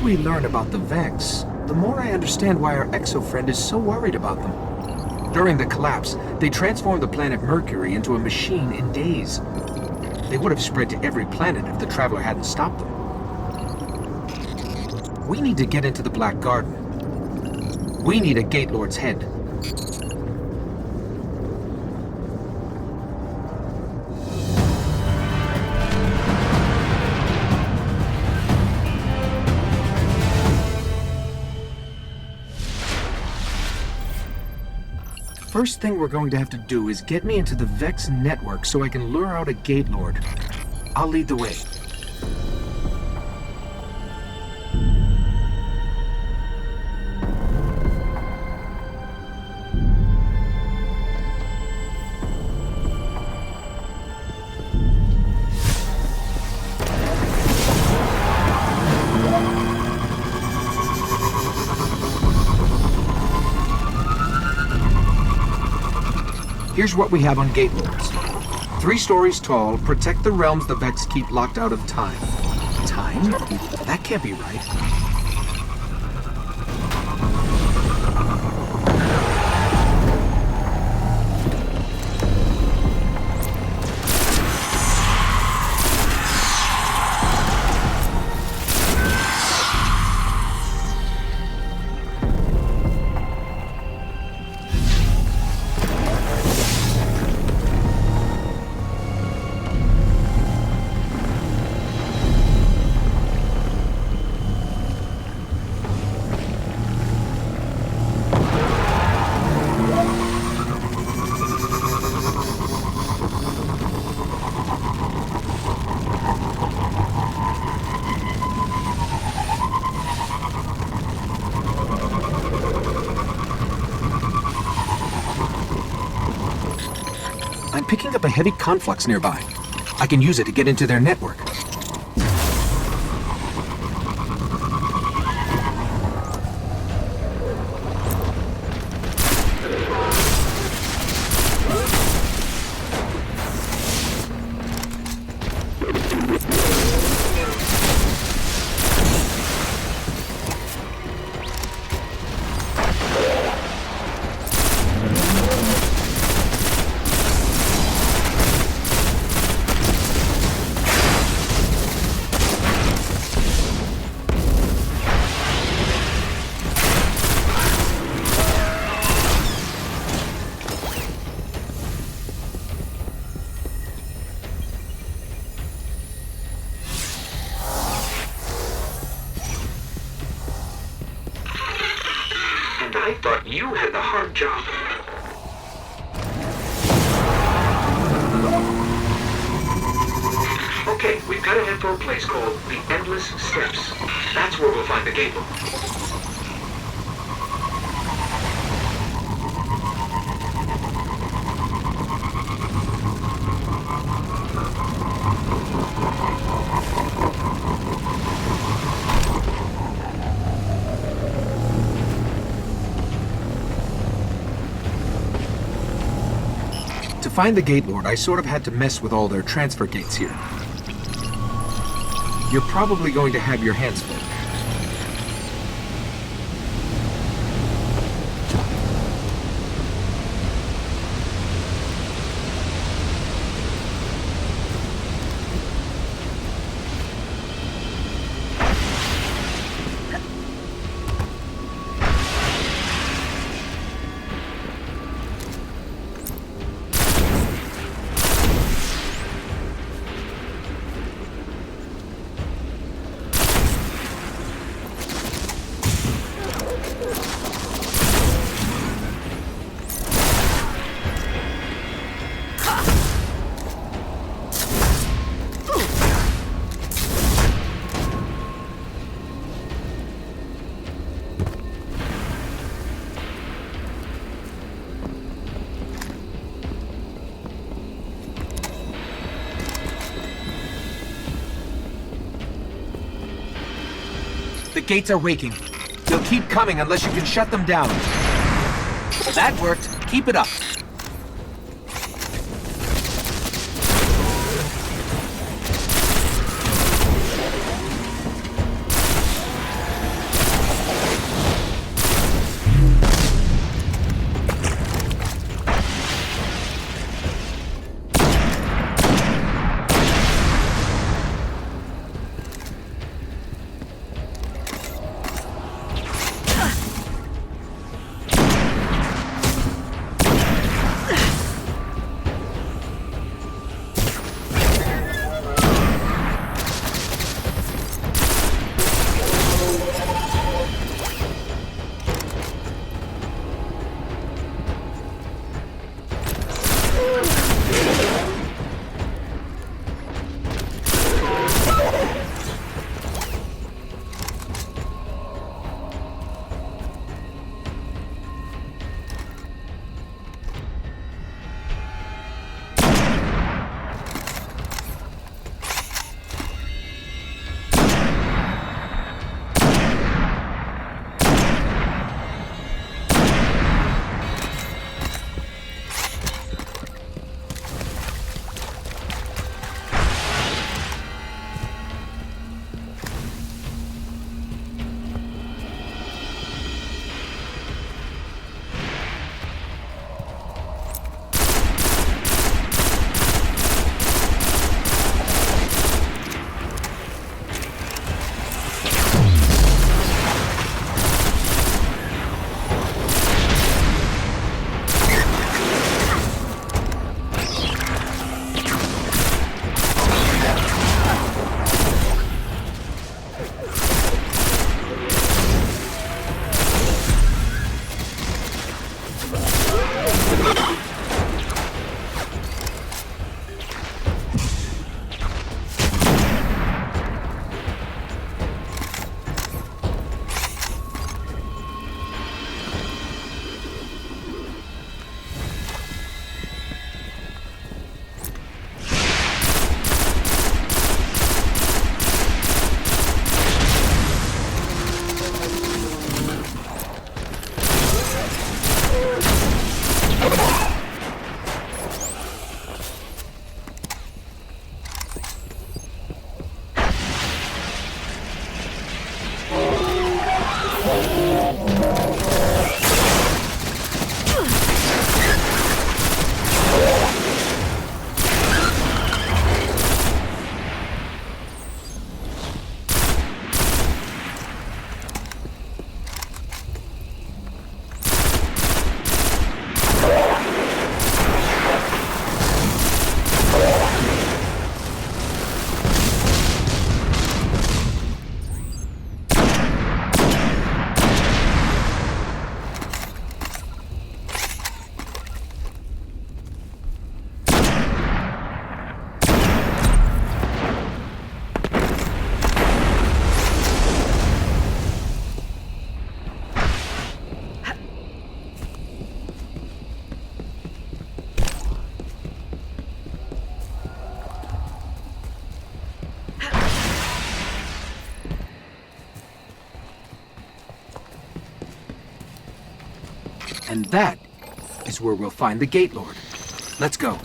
we learn about the Vex, the more I understand why our exo-friend is so worried about them. During the collapse, they transformed the planet Mercury into a machine in days. They would have spread to every planet if the Traveler hadn't stopped them. We need to get into the Black Garden. We need a Gate Lord's head. First thing we're going to have to do is get me into the Vex network so I can lure out a Gate Lord. I'll lead the way. Here's what we have on Gate Lords. 3 stories tall, protect the realms the Vex keep locked out of time. Time? That can't be right. I'm picking up a heavy conflux nearby. I can use it to get into their network. I thought you had the hard job. Okay, we've got to head for a place called the Endless Steps. That's where we'll find the Gate Lord. To find the Gate Lord, I sort of had to mess with all their transfer gates here. You're probably going to have your hands full. The gates are waking. They'll keep coming unless you can shut them down. That worked. Keep it up. And that is where we'll find the Gate Lord. Let's go.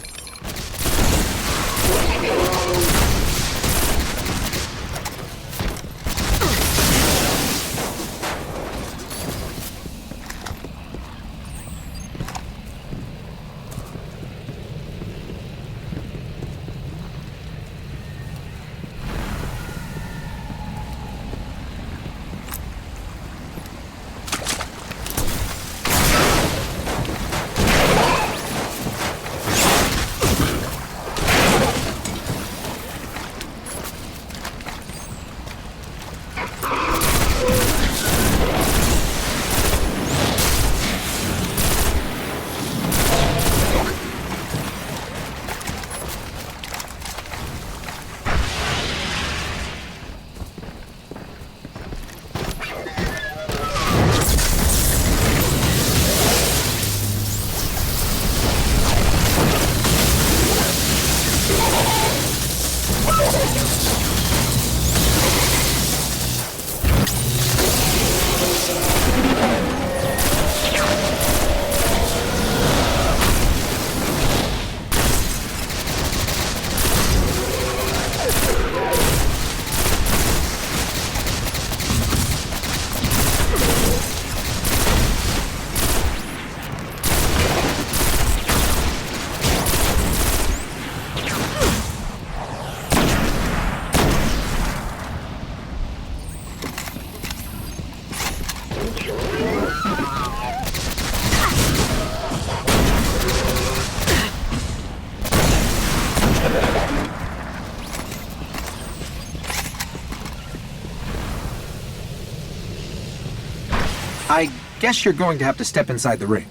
I guess you're going to have to step inside the ring.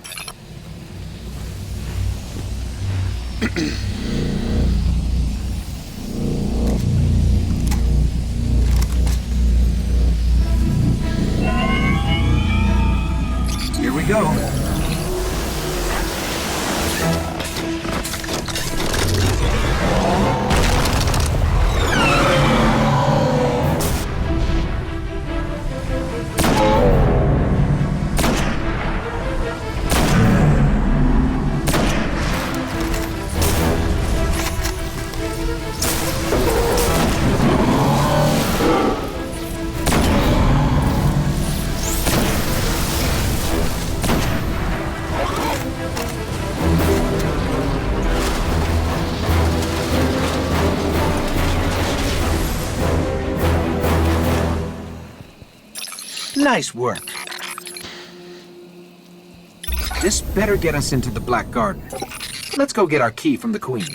Here we go. Nice work. This better get us into the Black Garden. Let's go get our key from the Queen.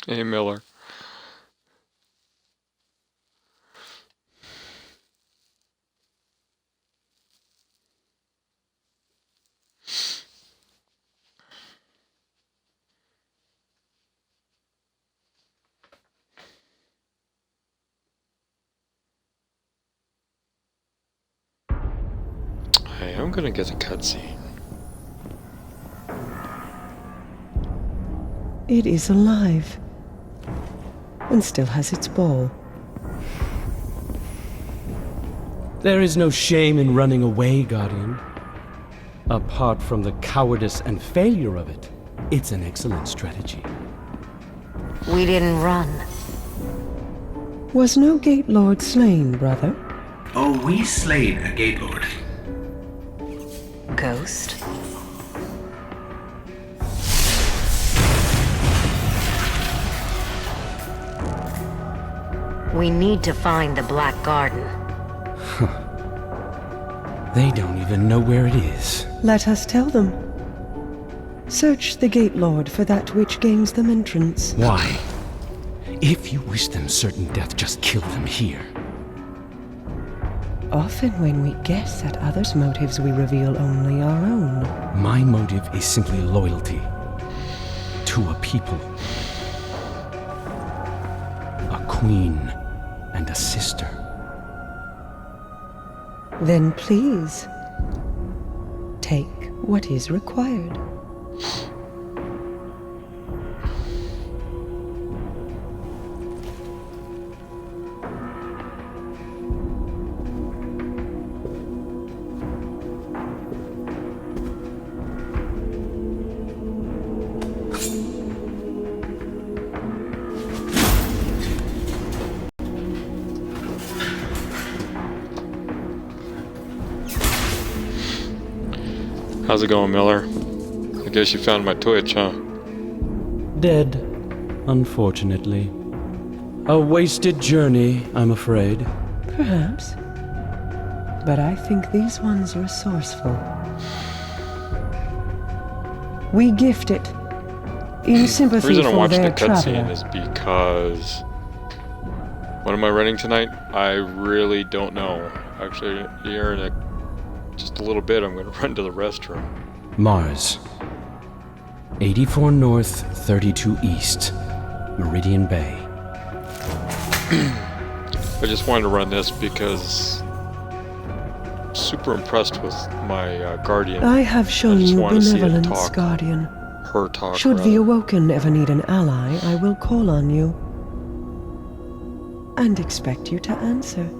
Hey, Miller. Hey, I'm gonna get a cutscene. It is alive. And still has its ball. There is no shame in running away, Guardian. Apart from the cowardice and failure of it, it's an excellent strategy. We didn't run. Was no Gate Lord slain, brother? Oh, we slayed a Gate Lord. Ghost? We need to find the Black Garden. They don't even know where it is. Let us tell them. Search the Gate Lord for that which gains them entrance. Why? If you wish them certain death, just kill them here. Often when we guess at others' motives, we reveal only our own. My motive is simply loyalty to a people. A queen and a sister. Then please, take what is required. How's it going, Miller? I guess you found my Twitch, huh? Dead, unfortunately. A wasted journey, I'm afraid. Perhaps. But I think these ones resourceful. We gift it in The sympathy reason I for watched the their cutscene traveler. is because... What am I running tonight? I really don't know. Actually, here in just a little bit, I'm going to run to the restroom. Mars. 84 North, 32 East. Meridian Bay. I just wanted to run this because I'm super impressed with my Guardian. I have shown just you wanna see it benevolence, talk. Guardian. Her talk, Should rather. the Awoken ever need an ally, I will call on you. And expect you to answer.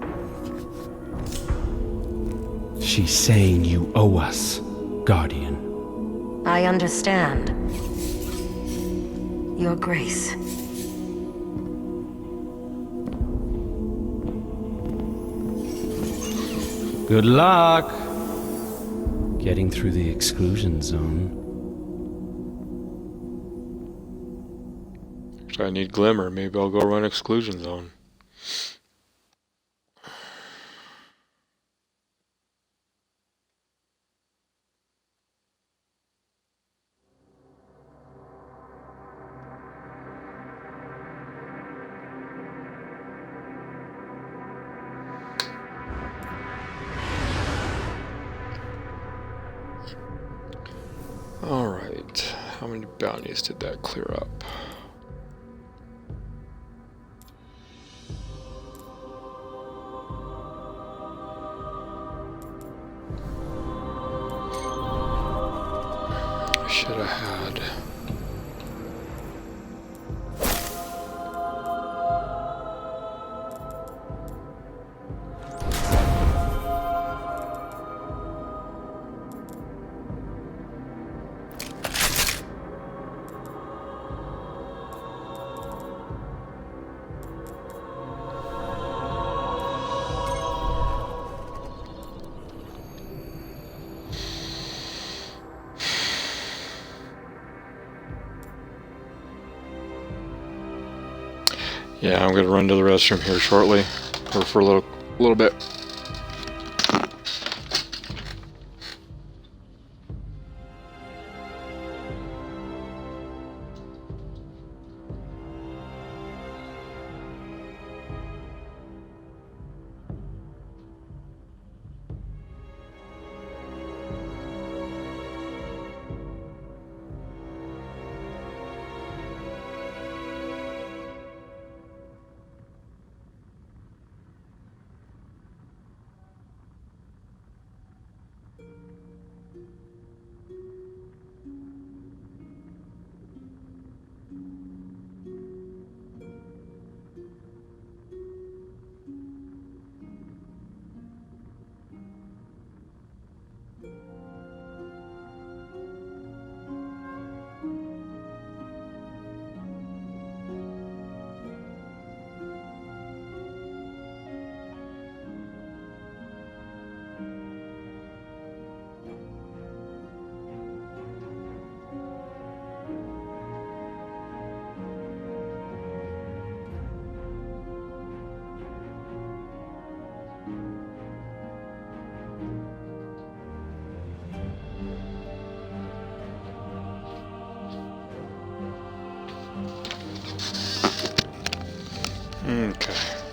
She's saying you owe us, Guardian. I understand. Your Grace. Good luck! Getting through the exclusion zone. Actually, I need Glimmer. Maybe I'll go run Exclusion Zone. Alright, how many bounties did that clear up? I should have had... Yeah, I'm gonna run to the restroom here shortly, or for a little bit.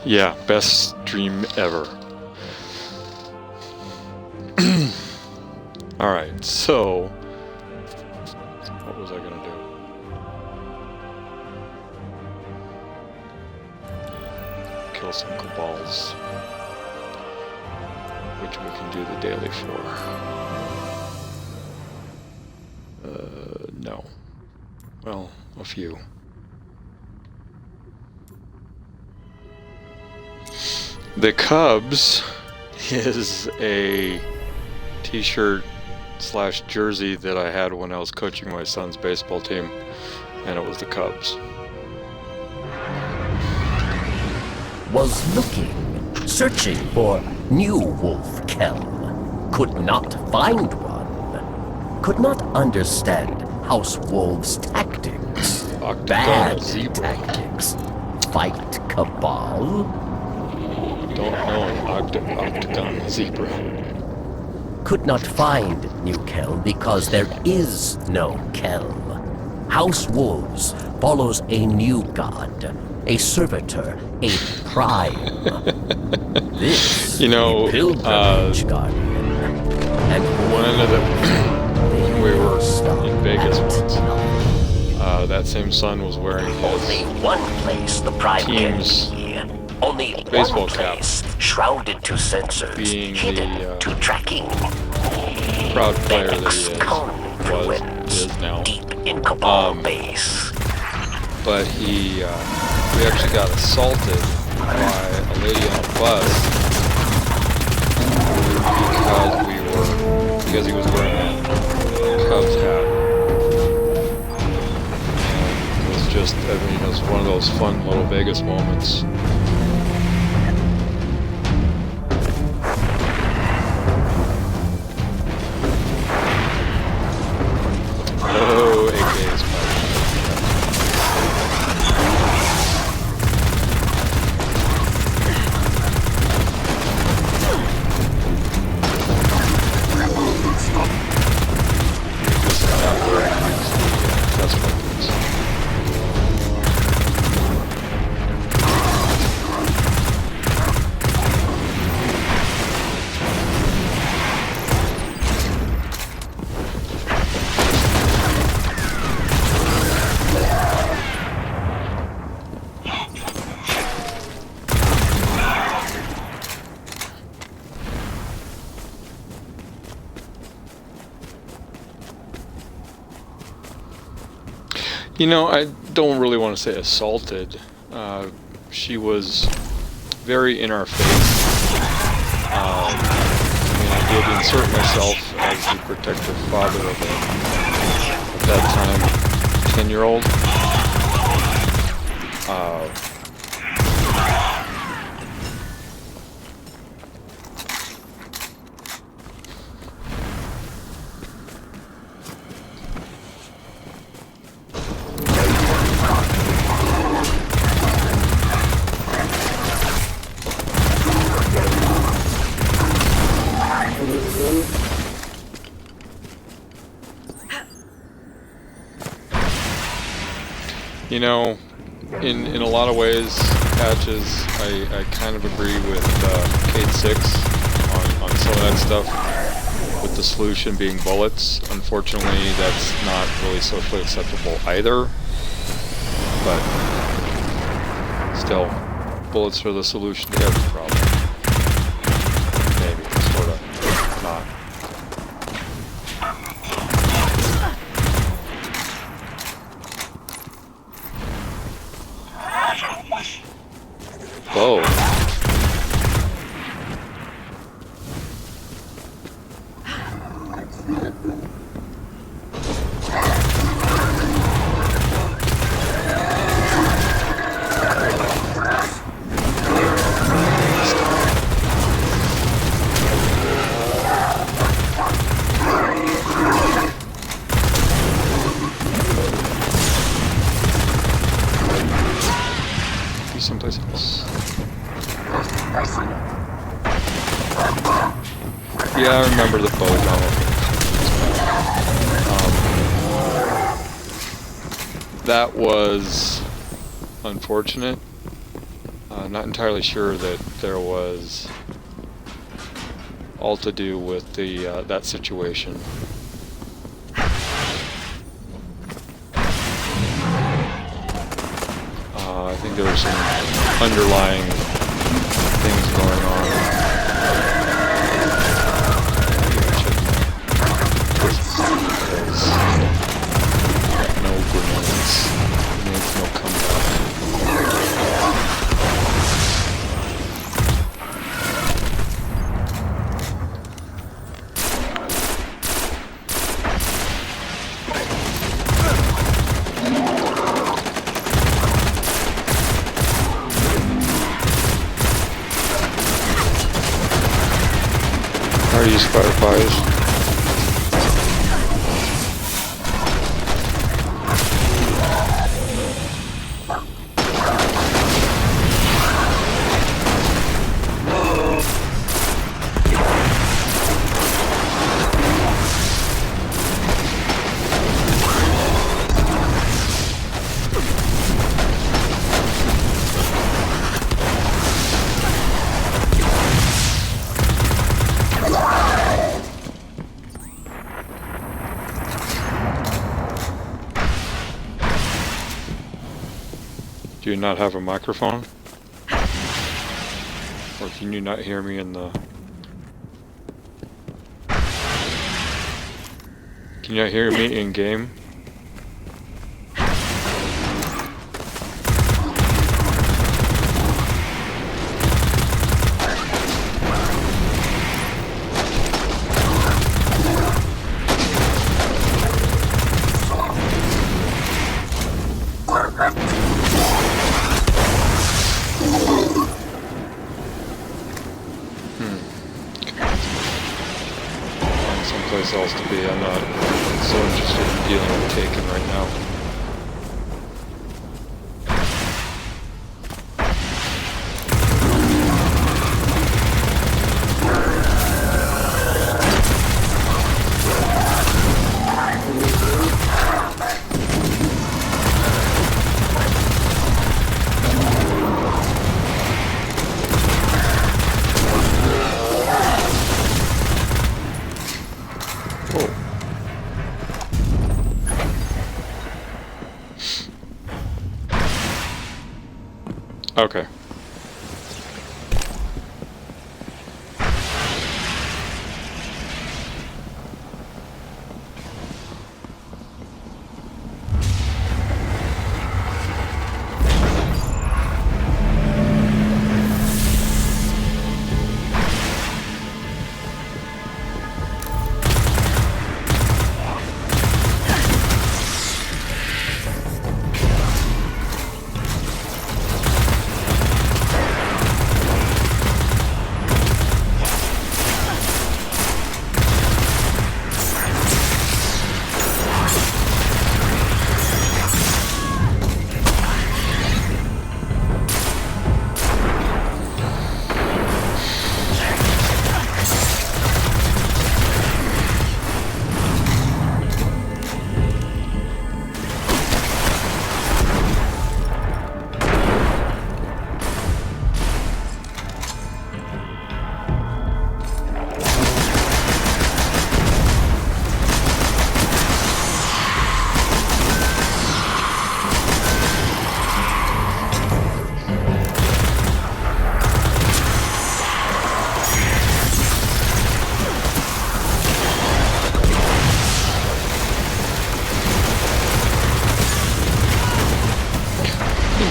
Yeah, best dream ever. Alright, so... what was I gonna do? Kill some Cabals. Which we can do the daily for. No. Well, a few. The Cubs is a t-shirt / jersey that I had when I was coaching my son's baseball team, and it was the Cubs. Was looking, searching for new wolf kell. Could not find one. Could not understand House Wolves' tactics. Octagon Bad zebra. tactics. Fight Cabal. Don't know an octagon zebra. Could not find new kell because there is no kell. House Wolves follows a new god, a servitor, a prime. This You know, a pilgrimage guardian. And One of the we were in Vegas once. That same son was wearing only his one place the prime team's can be. Only baseball one cap, place shrouded to sensors, being hidden the, to tracking. proud player that he is now. Deep in Cabal base. But we actually got assaulted by a lady on a bus because he was wearing a Cubs hat. And it was just, I mean, it was one of those fun little Vegas moments. Oh, AK's that's what it is. You know, I don't really want to say assaulted. She was very in our face. I mean, I did insert myself as the protective father of a, at that time, 10-year-old. You know, in a lot of ways, Patches, I kind of agree with Kate 6 on some of that stuff, with the solution being bullets. Unfortunately, that's not really socially acceptable either, but still, bullets are the solution to every problem. Maybe, sort of, not. Whoa. Be someplace else. Yeah, I remember the boat. That was unfortunate. Not entirely sure that there was all to do with the that situation. I think there were some underlying things going on. No grenades. Grenades, no comeback. Are you Spotify's? Do you not have a microphone? Or can you not hear me in the... Can you not hear me in game? Someplace else to be. I'm not so interested in dealing with Taken right now. Okay.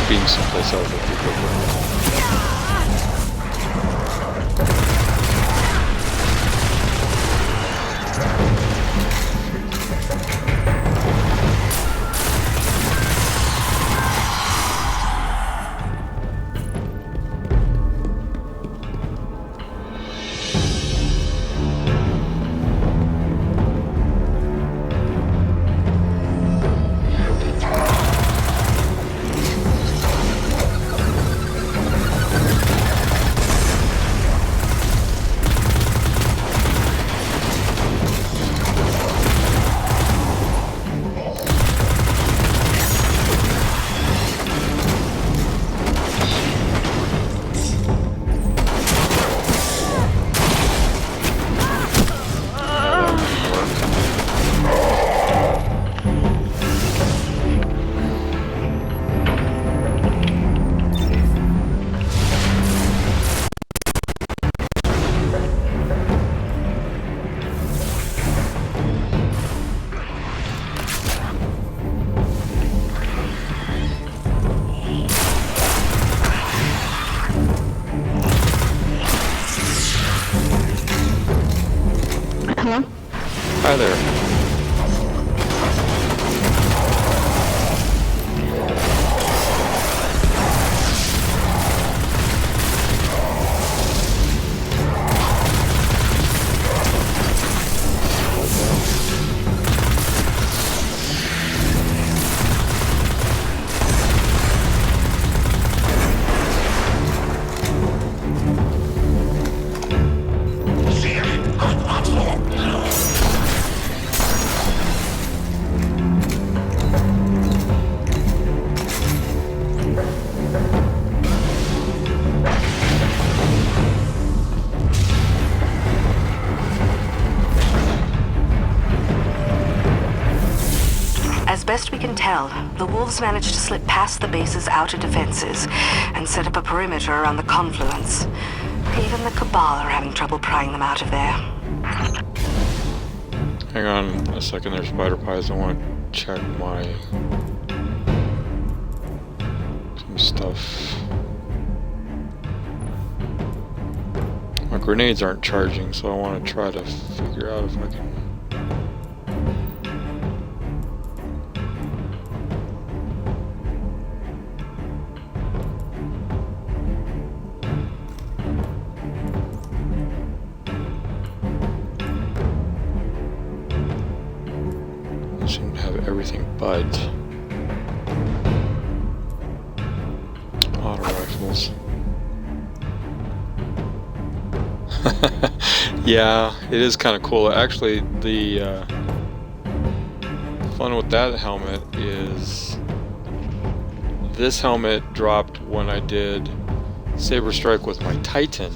Being someplace else would be good. Hi there. As best we can tell, the wolves managed to slip past the base's outer defenses and set up a perimeter around the confluence. Even the Cabal are having trouble prying them out of there. Hang on a second there, Spider Pies. I want to check some stuff. My grenades aren't charging, so I want to try to figure out if I can... seem to have everything but auto rifles. Yeah, it is kind of cool. Actually, the fun with that helmet is this helmet dropped when I did Saber Strike with my Titan,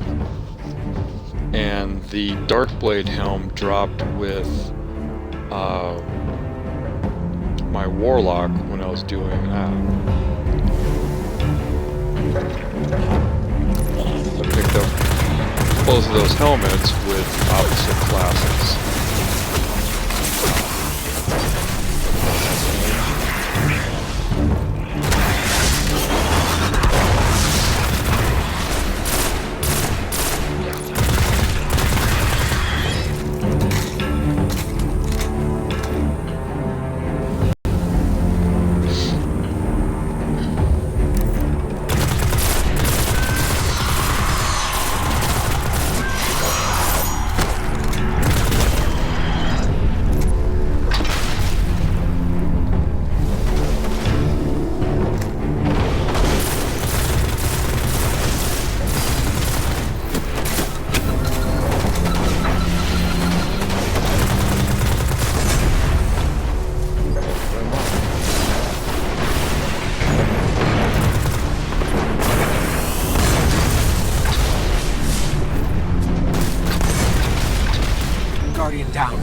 and the Darkblade helm dropped with my Warlock when I was doing that. I picked up both of those helmets with opposite classes. Guardian down.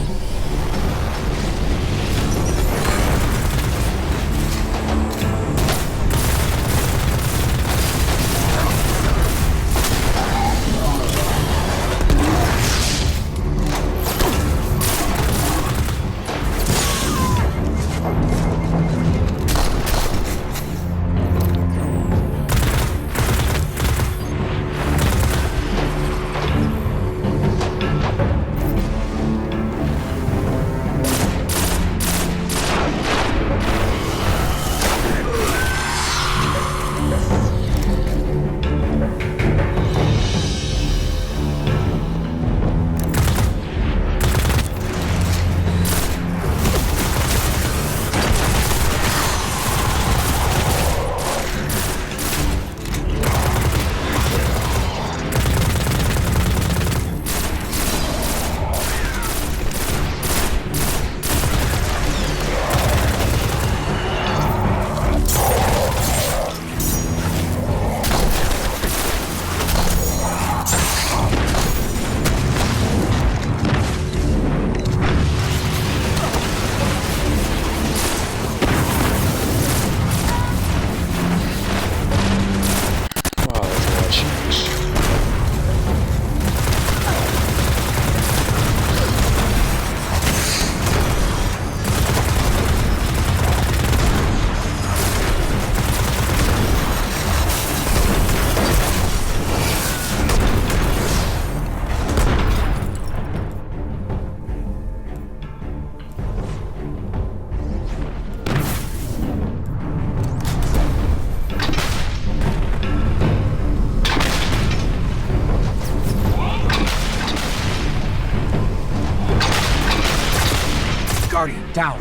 Guardian, down.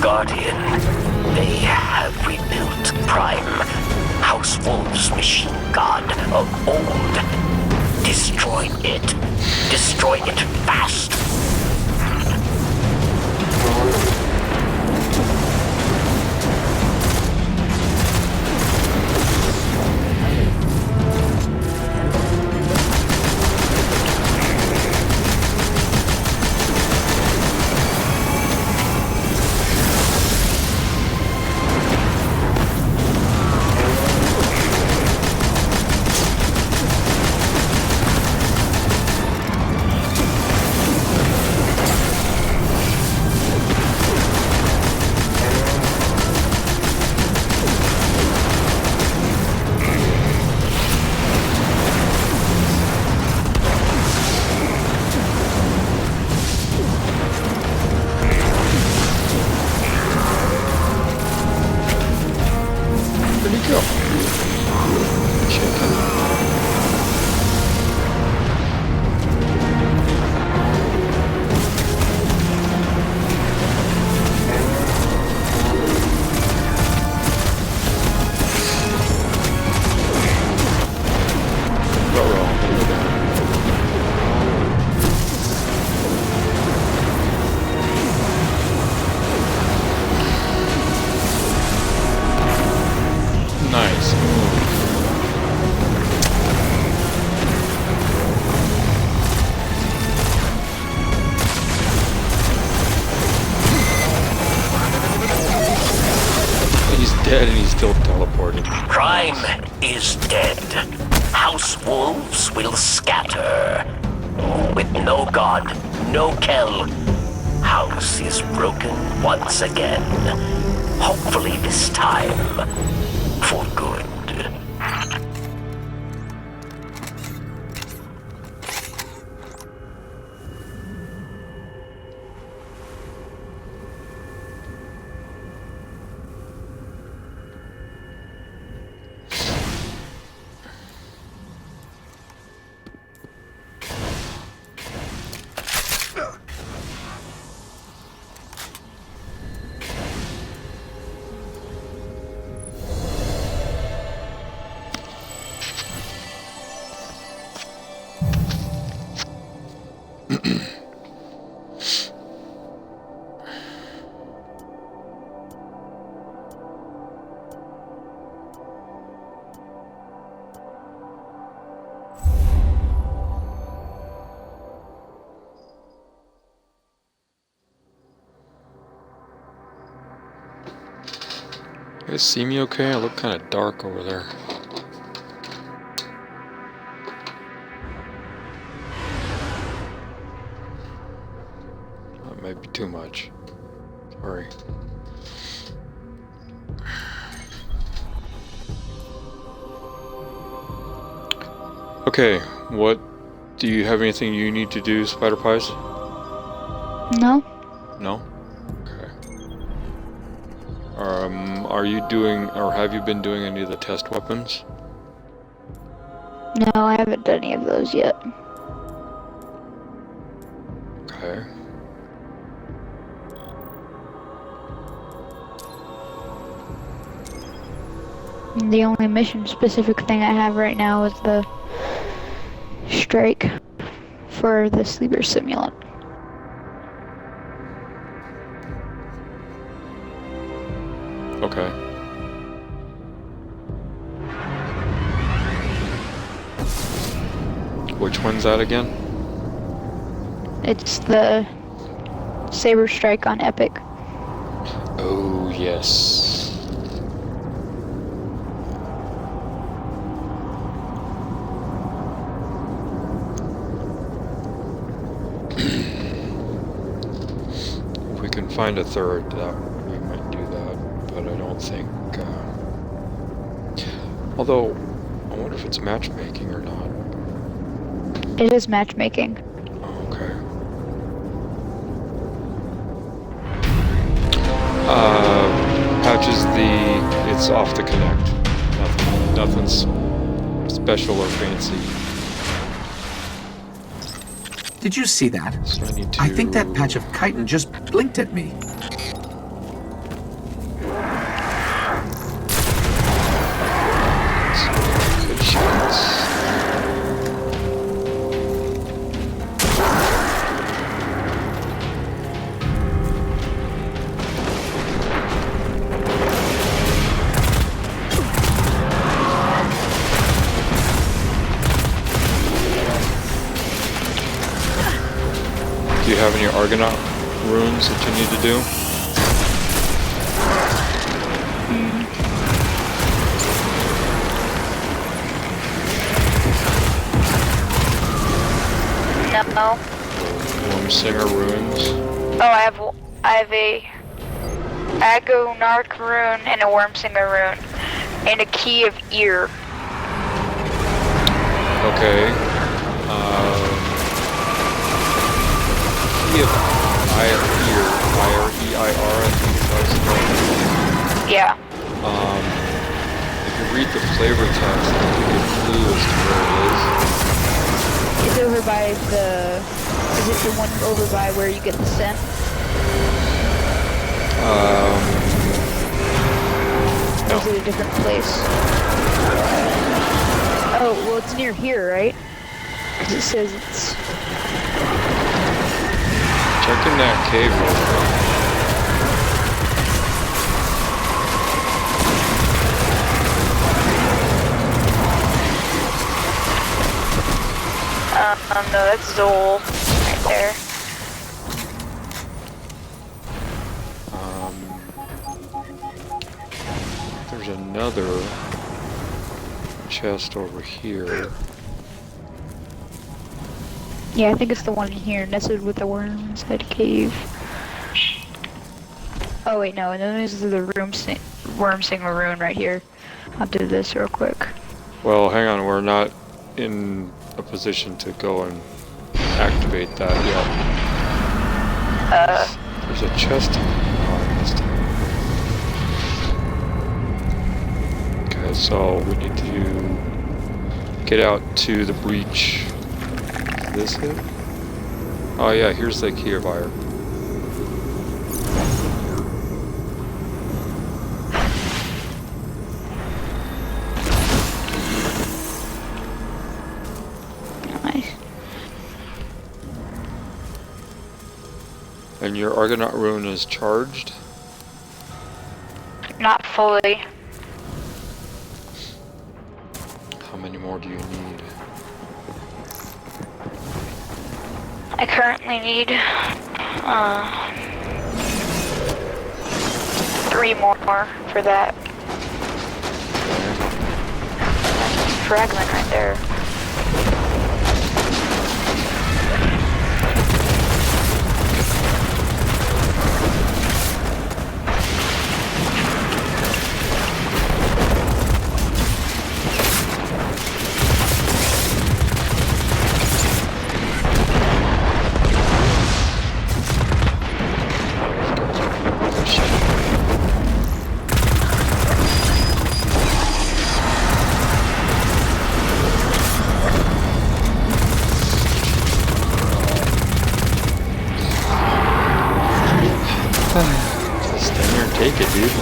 Guardian, they have rebuilt Prime, House Wolf's machine god of old. Destroy it. Destroy it fast. Dead and he's still teleporting. Prime is dead. House Wolves will scatter. With no god, no Kell. House is broken once again. Hopefully this time, for good. You guys see me okay? I look kind of dark over there. That might be too much. Sorry. Okay, what do you have anything you need to do, Spider Pies? No. No? Okay. Are you doing, or have you been doing any of the test weapons? No, I haven't done any of those yet. Okay. The only mission specific thing I have right now is the strike for the sleeper simulant. Okay. Which one's that again? It's the Saber Strike on Epic. Oh, yes. If we can find a third, we might do that, but I don't think... Although, I wonder if it's matchmaking or not. It is matchmaking. Okay. Patches it's off the connect. Nothing's special or fancy. Did you see that? So I need to... I think that patch of chitin just blinked at me. Good shots. Do you have any Argonaut runes that you need to do? No. Wormsinger runes? Oh, I have a Agonarch rune and a Wormsinger rune and a Key of Ear. Okay. Key of Eir, I-R-E-I-R, I think that's called. Yeah. If you read the flavor text, I'll give you a clue as to where it is. It's over by the... Is it the one over by where you get the scent? No. Or is it a different place? Oh, well it's near here, right? Because it says it's... Check in that cave real quick. No, that's Zol right there. There's another chest over here. Yeah, I think it's the one in here, nestled with the worm inside a cave. Oh wait, no, and then this is the Wormsinger rune right here. I'll do this real quick. Well, hang on, we're not in a position to go and activate that yet. There's a chest. Oh, I missed it. Okay, so we need to get out to the breach. Is this it? Oh yeah, here's the key of Eir. Nice. And your Argonaut rune is charged? Not fully. How many more do you need? I currently need 3 more for that. Fragment right there. Just stand here and take it, dude.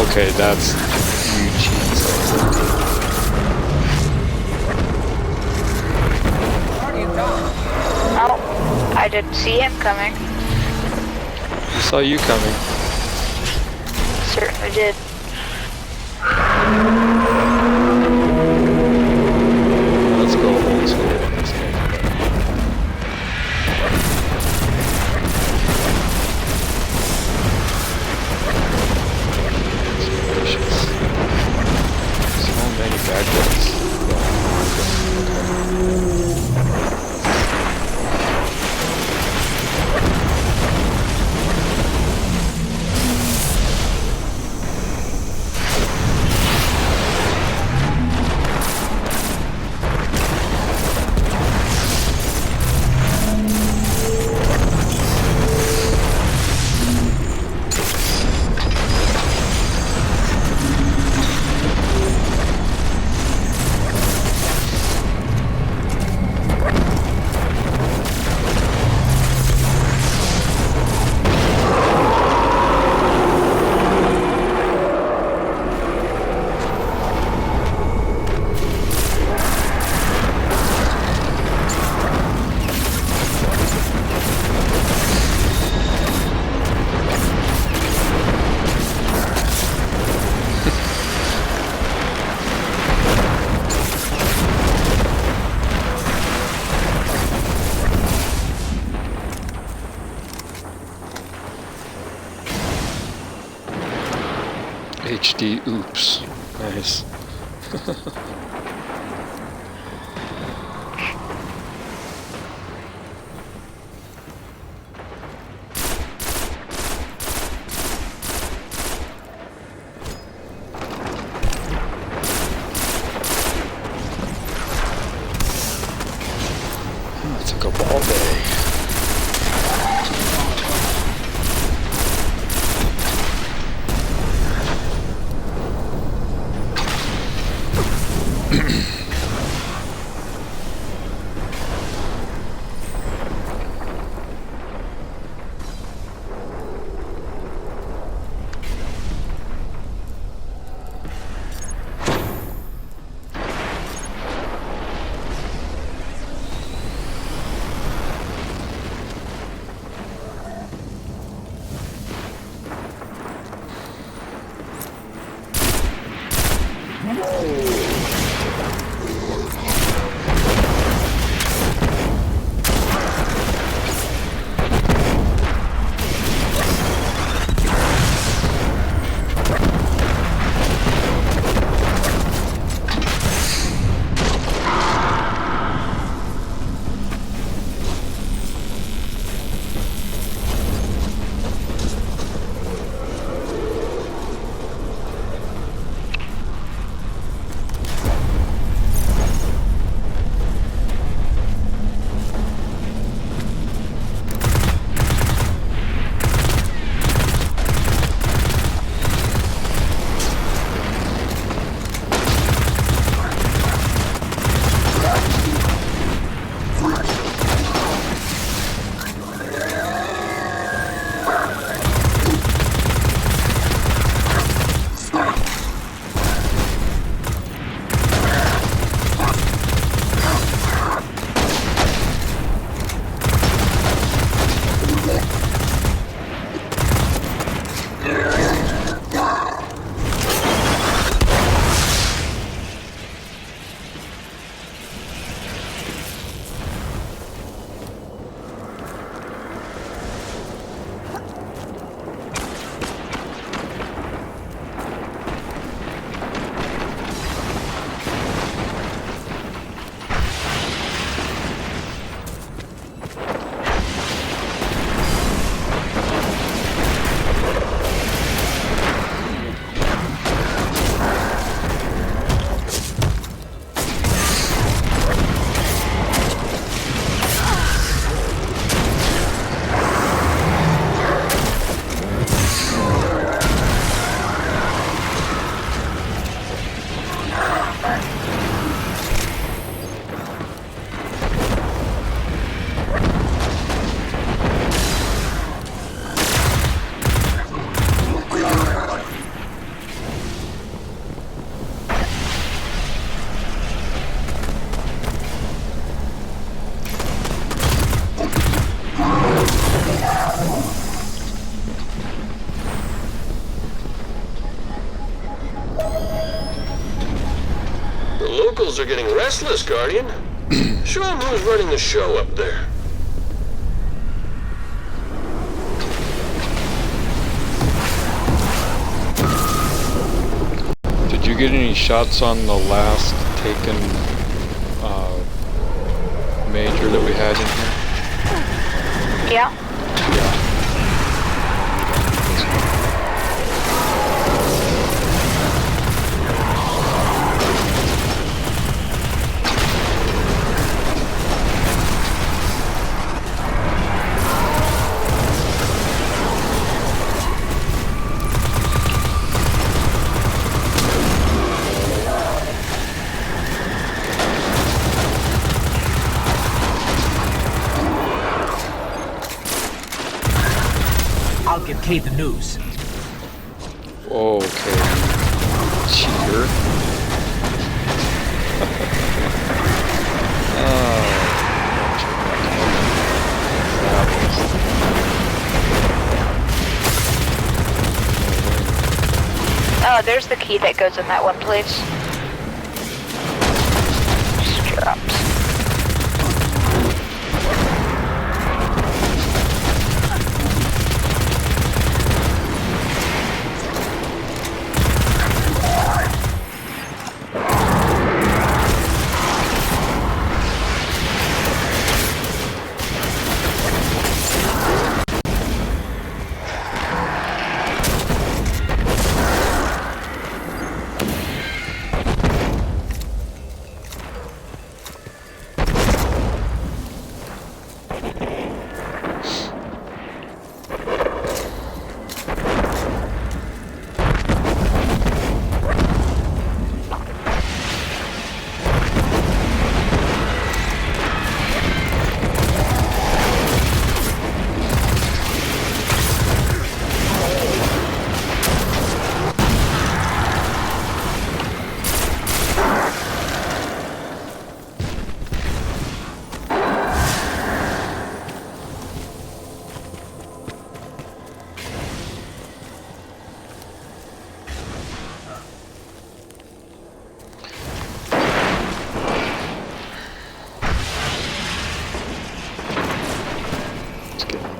Okay, that's didn't see him coming. I saw you coming. Certainly did. Let's go old school on this game. So many bad guys. HD oops. Nice. It took up all day. locals are getting restless, Guardian. Show them who's running the show up there. Did you get any shots on the last taken major that we had in here? Yeah. I'll give Kate the news. Okay. Cheater. Oh, there's the key that goes in that one place. Just drops.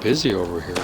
Busy over here.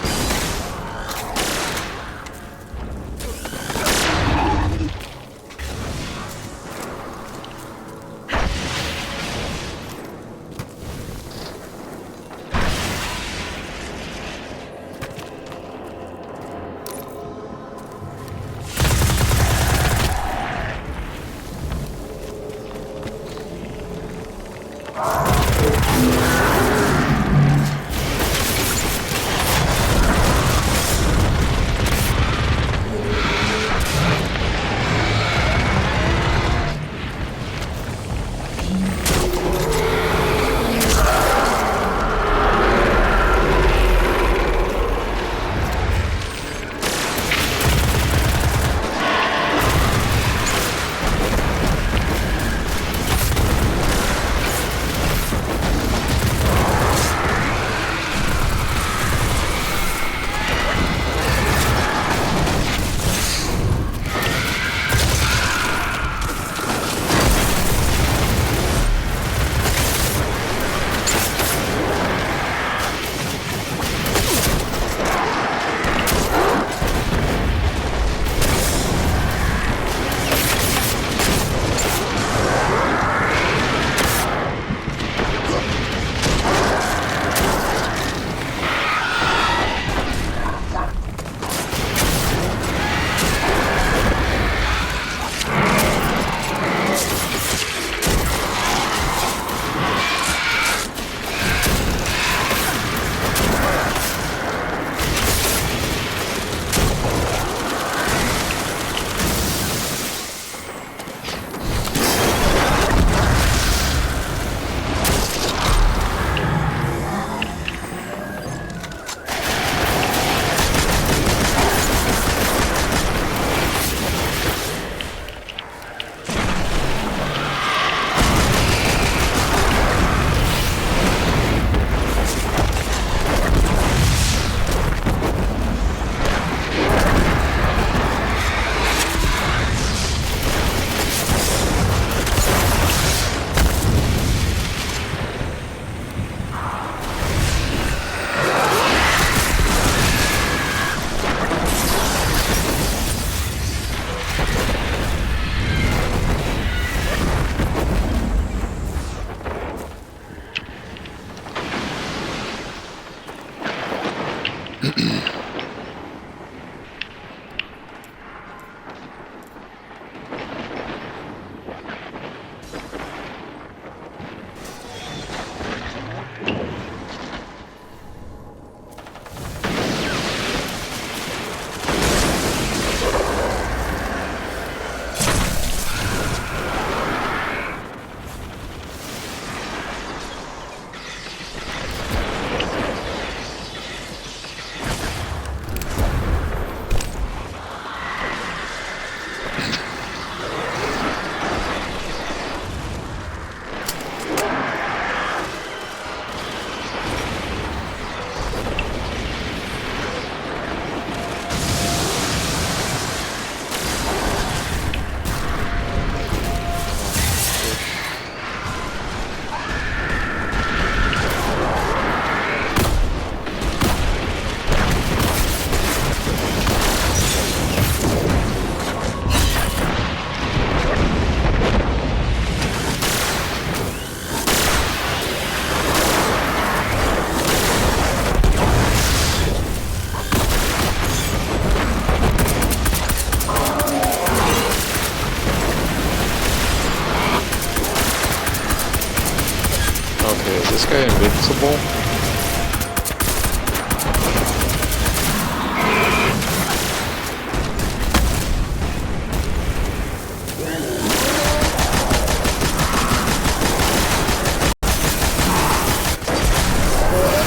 Okay, is this guy invincible?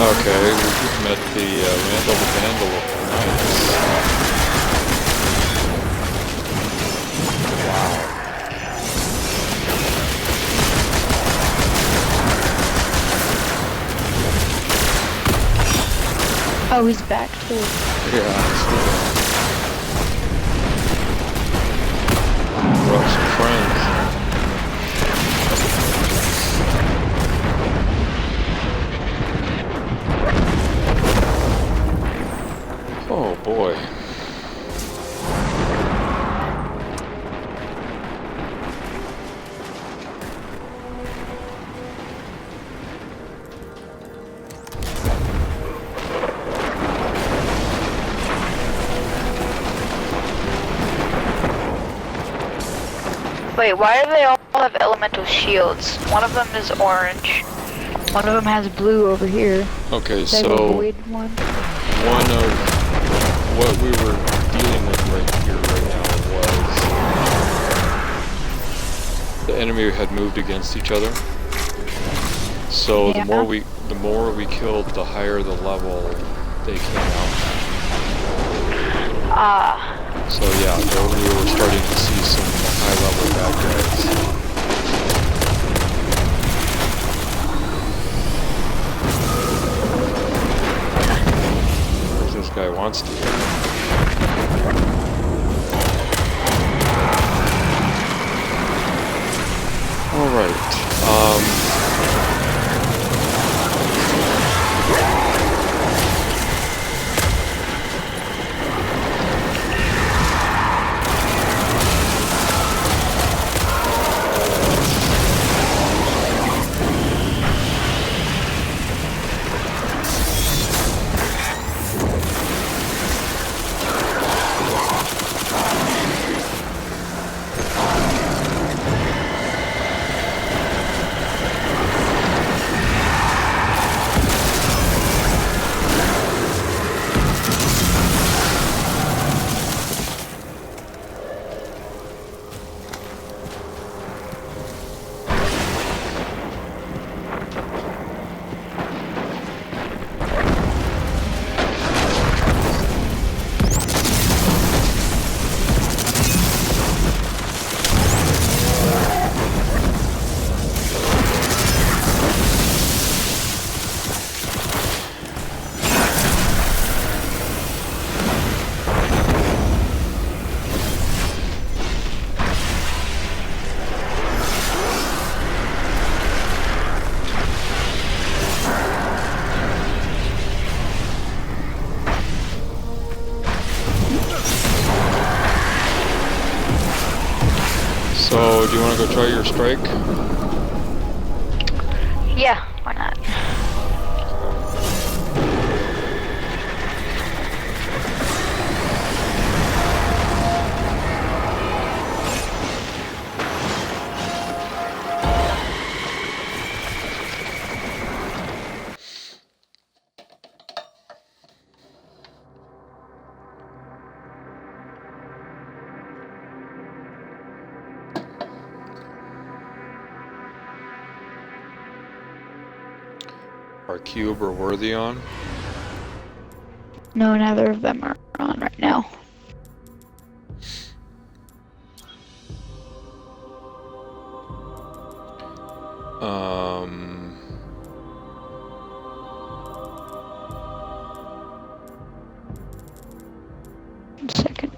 Okay, we met the Randall the Vandal of Nice. Oh, he's back too. Yeah, brought some friends. Oh boy. Wait, why do they all have elemental shields? One of them is orange. One of them has blue over here. Okay, Is that a so void one? one of what we were dealing with right here, right now, was the enemy had moved against each other. So Yeah. the more we killed, the higher the level they came out. Ah. So yeah, there we were starting to see some high level bad guys. Where's this guy wants to go? Alright, so do you want to go try your strike? Yeah, why not? Are Cube or Worthy on? No, neither of them are on right now. One second.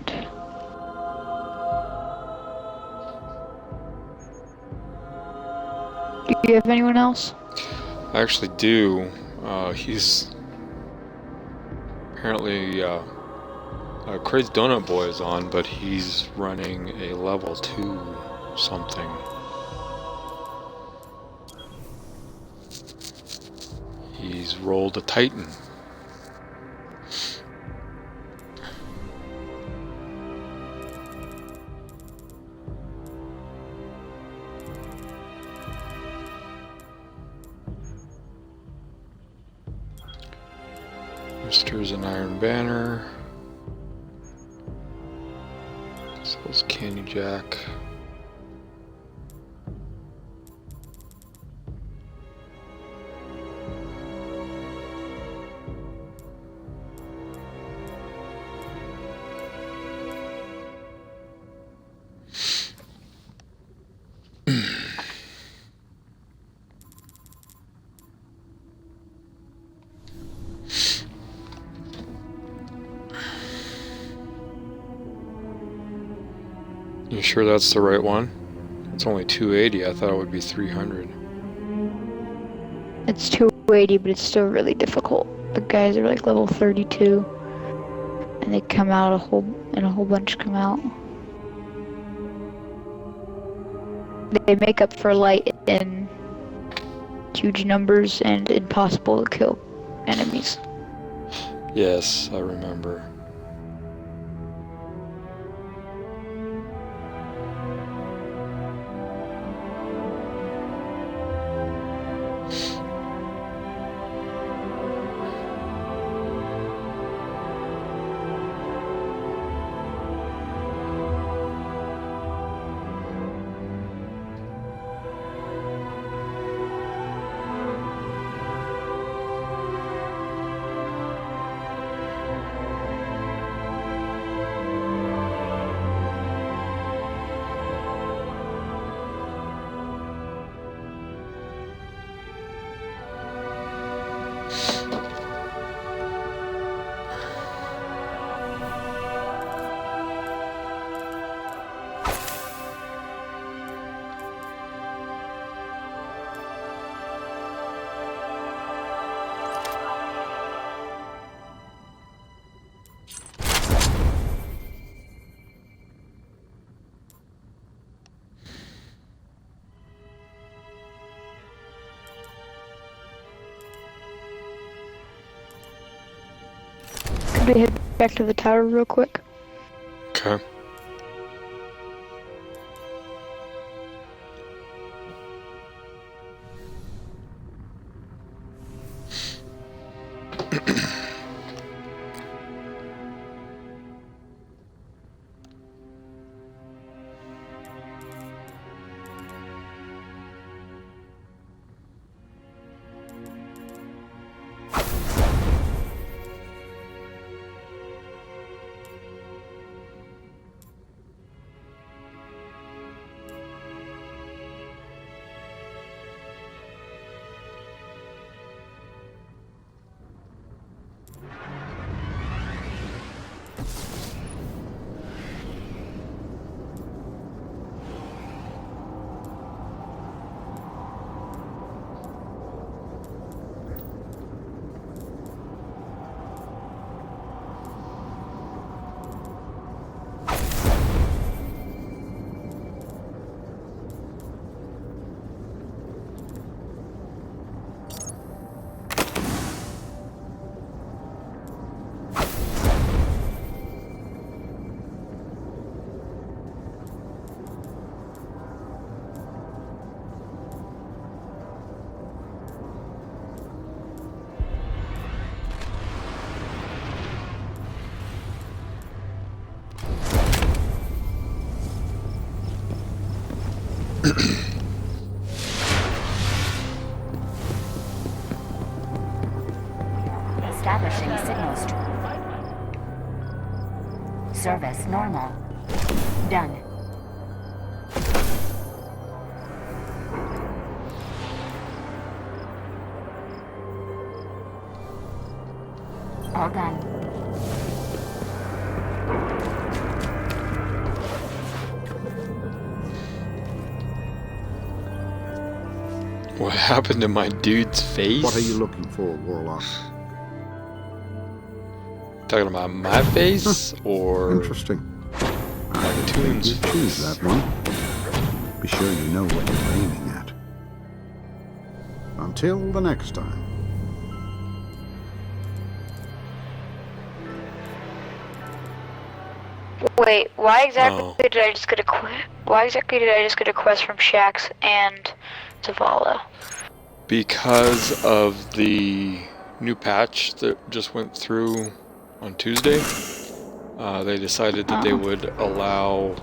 Do you have anyone else? I actually do. He's apparently Crazy Donut Boy is on, but he's running a level 2 something. He's rolled a Titan. Harvesters and Iron Banner. So it's Candy Jack. You sure that's the right one? It's only 280. I thought it would be 300. It's 280, but it's still really difficult. The guys are like level 32, and they come out a whole bunch come out. They make up for light in huge numbers and impossible to kill enemies. Yes, I remember. Could we head back to the tower real quick? Okay. Establishing signal stream. Service normal. Done. All done. What happened to my dude's face? What are you looking for, Warlock? Talking about my face or Interesting. my I Toon's think you choose face? that one. Be sure you know what you're aiming at. Until the next time. Wait, why exactly did I just get a Why exactly did I just get a quest from Shax and Zavala? Because of the new patch that just went through on Tuesday. They decided that they would allow,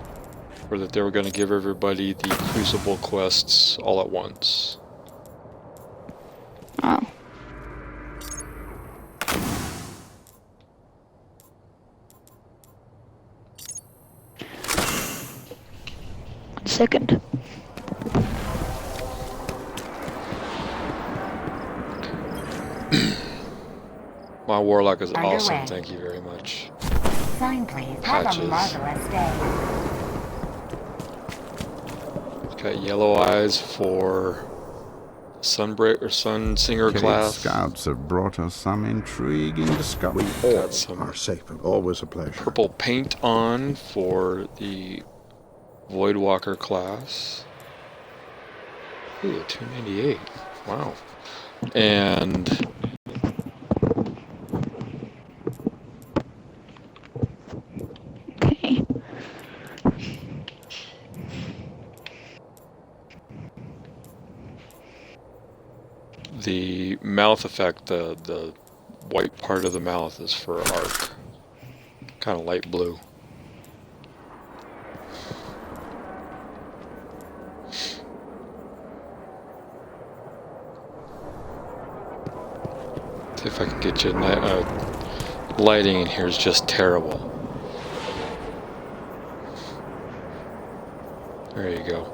or that they were going to give everybody the Crucible quests all at once. Oh. Second. My Warlock is Underway. awesome, thank you very much. Sign, please. Have a Patches. marvelous day. Got Yellow Eyes for Sunbreak or Sunsinger Cave class. Scouts have brought us some intriguing discovery. Got some Are safe and always a pleasure. purple paint on for the Voidwalker class. Ooh, a 298. Wow. And Okay. the mouth effect, the white part of the mouth is for Arc. Kind of light blue. See if I can get you lighting in here is just terrible. There you go.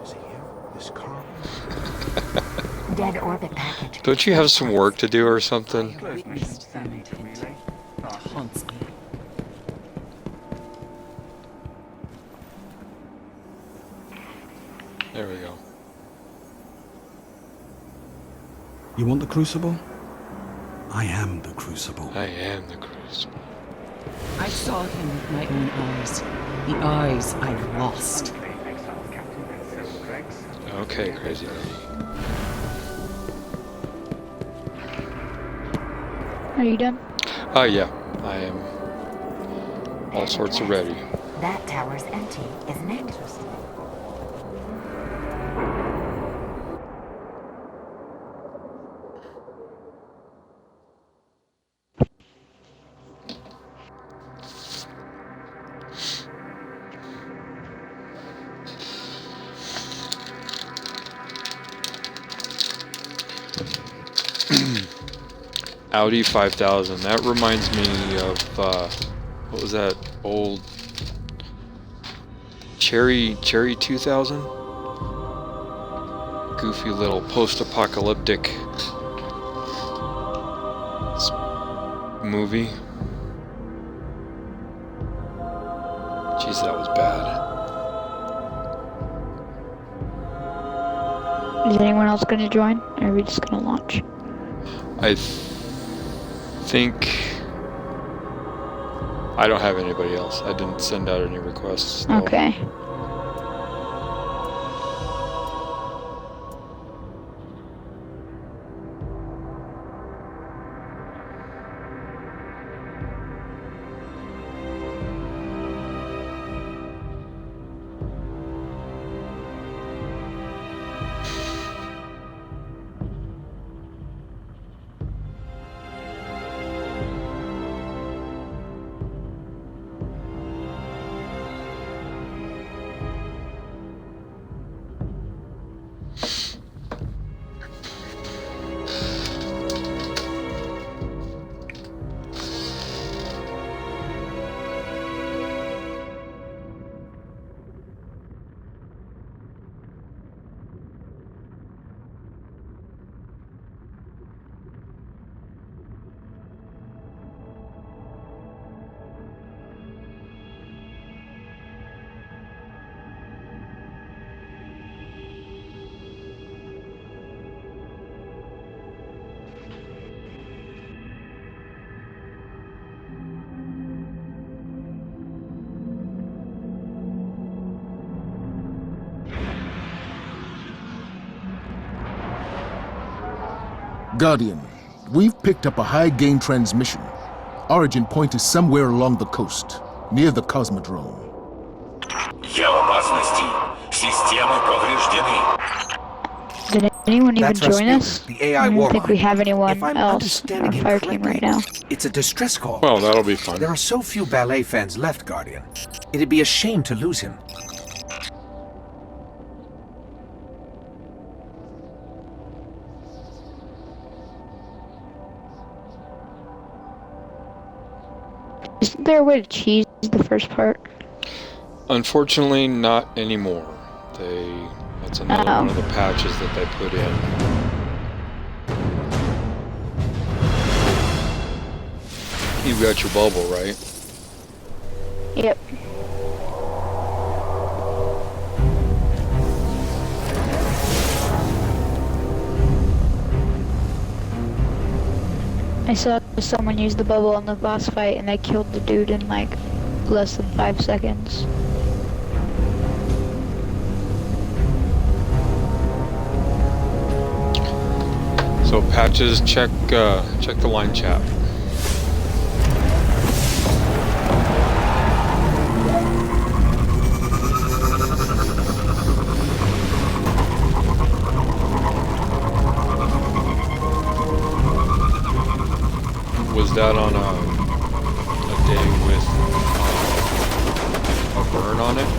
Dead orbit package. Don't you have some work to do or something? There we go. You want the Crucible? I am the Crucible. I am the Crucible. I saw him with my own eyes. The eyes I lost. Okay, crazy lady. Are you done? Yeah, I am all sorts of ready. That tower's empty, isn't it? Audi 5000. That reminds me of what was that old Cherry 2000? Goofy little post-apocalyptic movie. Jeez, that was bad. Is anyone else going to join? Or are we just going to launch? I think I don't have anybody else. I didn't send out any requests still. Okay. Guardian, we've picked up a high-gain transmission. Origin point is somewhere along the coast, near the Cosmodrome. Я в опасности. Системы повреждены. Did anyone even That's join Rasputin, us? the AI I don't warmind. think we have anyone If I'm else on our understanding him fire team correctly, right now. it's a distress call. Well, that'll be fun. There are so few ballet fans left, Guardian. It'd be a shame to lose him. Isn't there a way to cheese the first part? Unfortunately, not anymore. That's another one of the patches that they put in. You got your bubble, right? Yep. I saw someone use the bubble on the boss fight and they killed the dude in like less than 5 seconds. So patches, check the line chat. Was that on a day with a burn on it?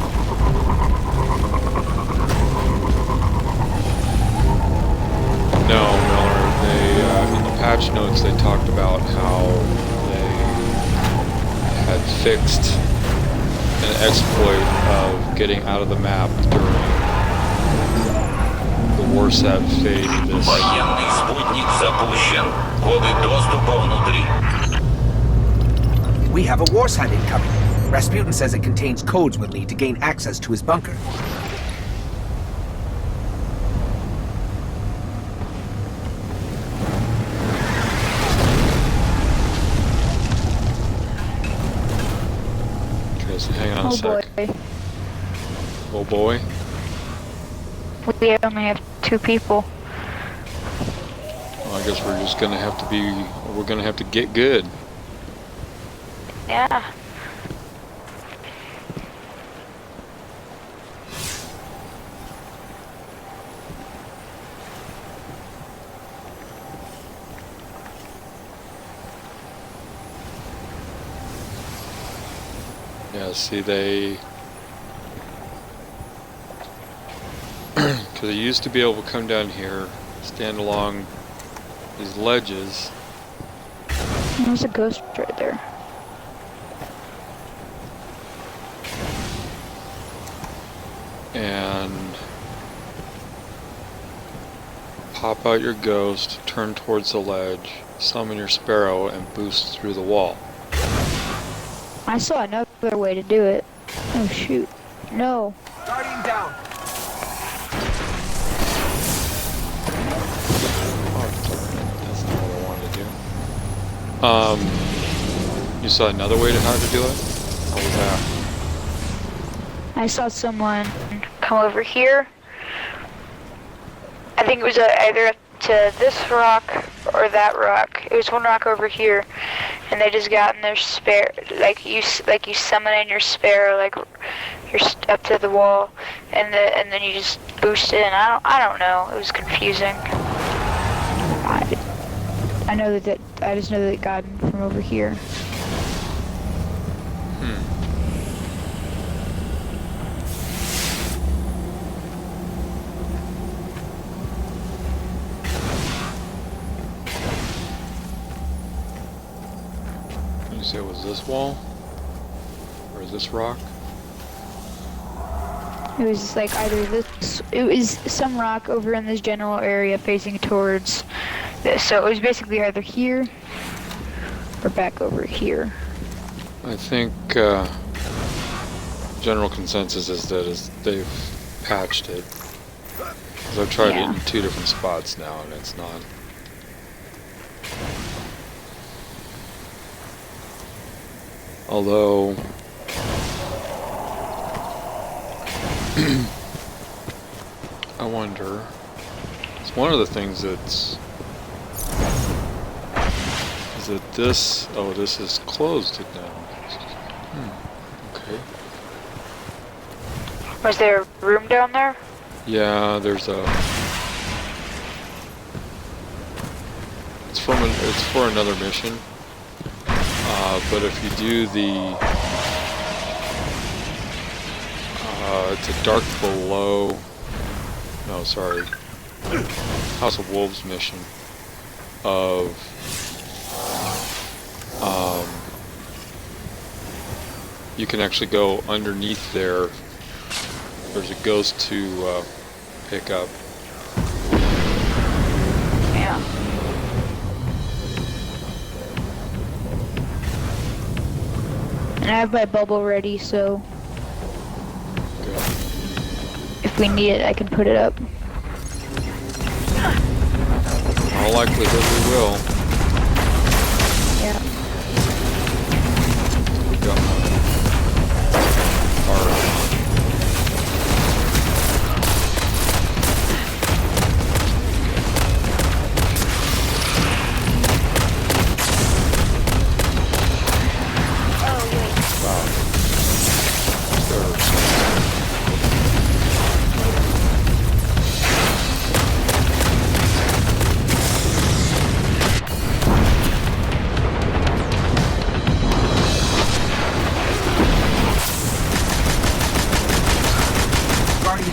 No, Miller. In the patch notes they talked about how they had fixed an exploit of getting out of the map during the Warsat phase of this. Военный спутник запущен. Коды доступа внутри. We have a Warsat incoming. Rasputin says it contains codes we'll need to gain access to his bunker. Okay, so hang on a sec. Boy. Oh boy. We only have 2 people. Well, I guess we're just gonna have to get good. Yeah. Yeah, see they... Because they used to be able to come down here, stand along these ledges. There's a ghost right there. And pop out your ghost, turn towards the ledge, summon your sparrow, and boost through the wall. I saw another way to do it. Oh shoot. No. Guardian down. That's not what I wanted to do. You saw another way to how to do it? What was that? I saw someone come over here. I think it was either to this rock or that rock. It was one rock over here, and they just got in their spare, like you summon in your sparrow, like you're up to the wall, and then you just boost it. And I don't know. It was confusing. I know that I just know that it got in from over here. You say it was this wall? Or is this rock? It was like either this, it was some rock over in this general area facing towards this. So it was basically either here or back over here. I think general consensus is that they've patched it. 'Cause I've tried it in 2 different spots now and it's not. Although I wonder, it's one of the things that's, is that this, oh, this is closed it now. Okay. Was there a room down there? Yeah, there's a it's for another mission. But if you do the it's a Dark Below. No, sorry. House of Wolves mission of you can actually go underneath there. There's a ghost to pick up. Yeah. And I have my bubble ready, so if we need it, I can put it up. In all likelihood, we will. Yeah. We got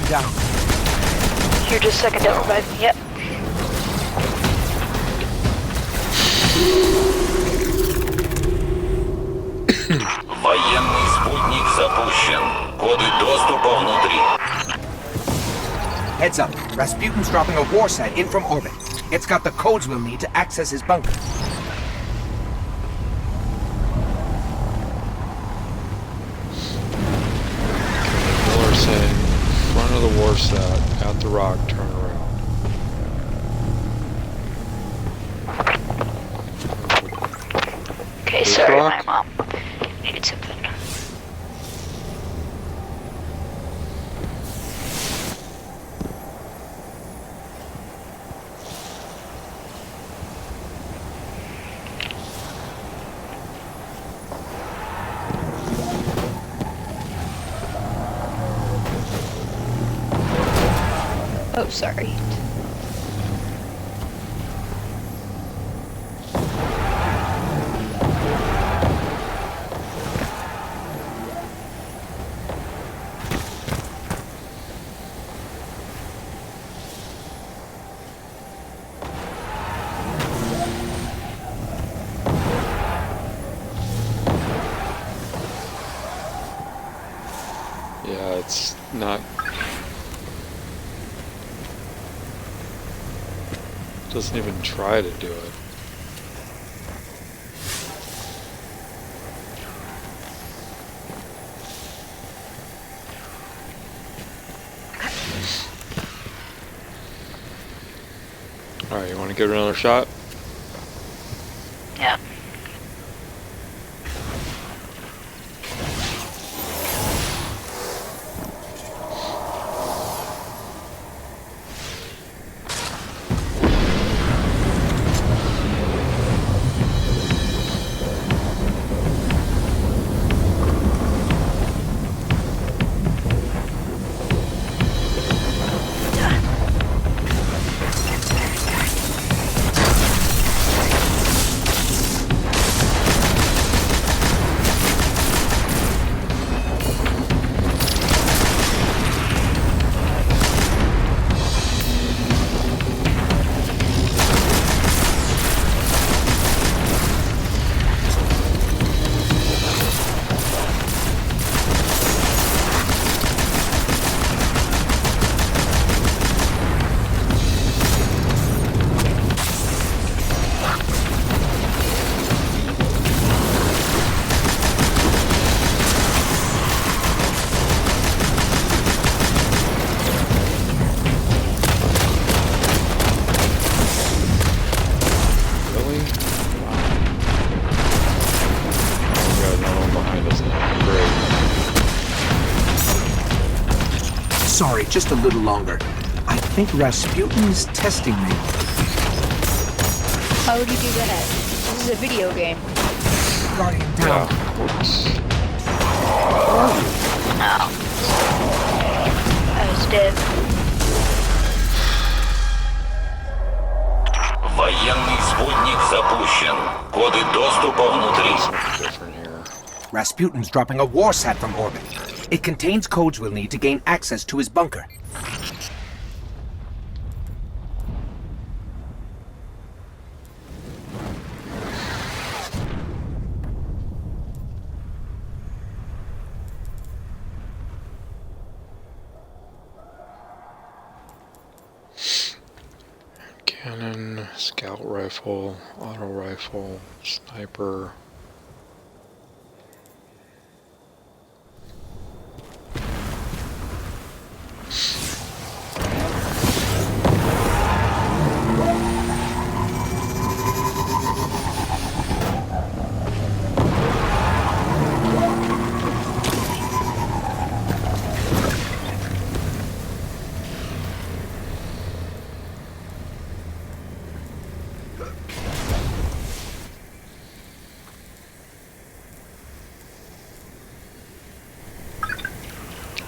Down. Here, just a second, don't revive me. Yep. Военный спутник запущен. Коды доступа внутри. Heads up. Rasputin's dropping a war set in from orbit. It's got the codes we'll need to access his bunker. Miller saying, front of the war set, at the rock, turn around. Okay, This sorry, rock? my mom needed something. Oh, sorry. Yeah, it's not... Doesn't even try to do it. Alright, you want to give it another shot? Yeah. Sorry, just a little longer. I think Rasputin's testing me. How would you do that? This is a video game. Guardian down. No. I was dead. Военный спутник запущен. Коды доступа внутри. Different here. Rasputin's dropping a warsat from orbit. It contains codes we'll need to gain access to his bunker. Cannon, scout rifle, auto rifle, sniper.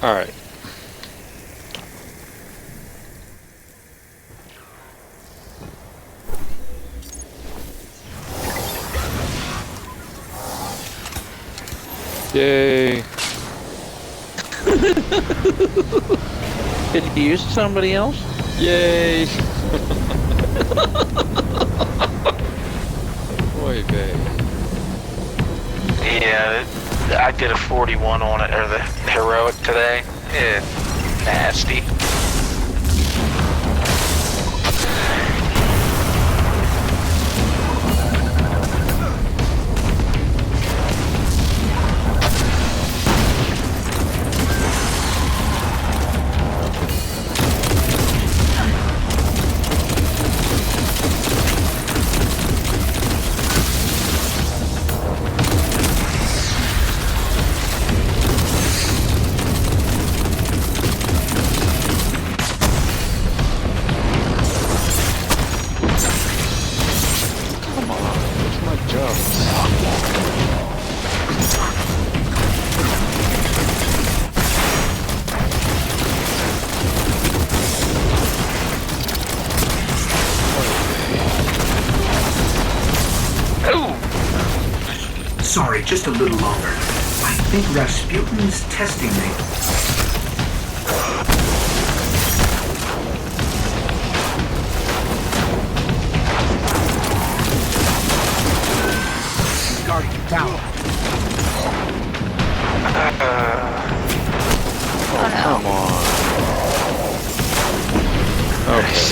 All right. Yay. Did you use somebody else? Yay. Oy vey. Yeah, I did a 41 on it, or the heroic today. Yeah, nasty. Sorry, just a little longer. I think Rasputin's testing me. Guardian down. Oh, come on. Okay.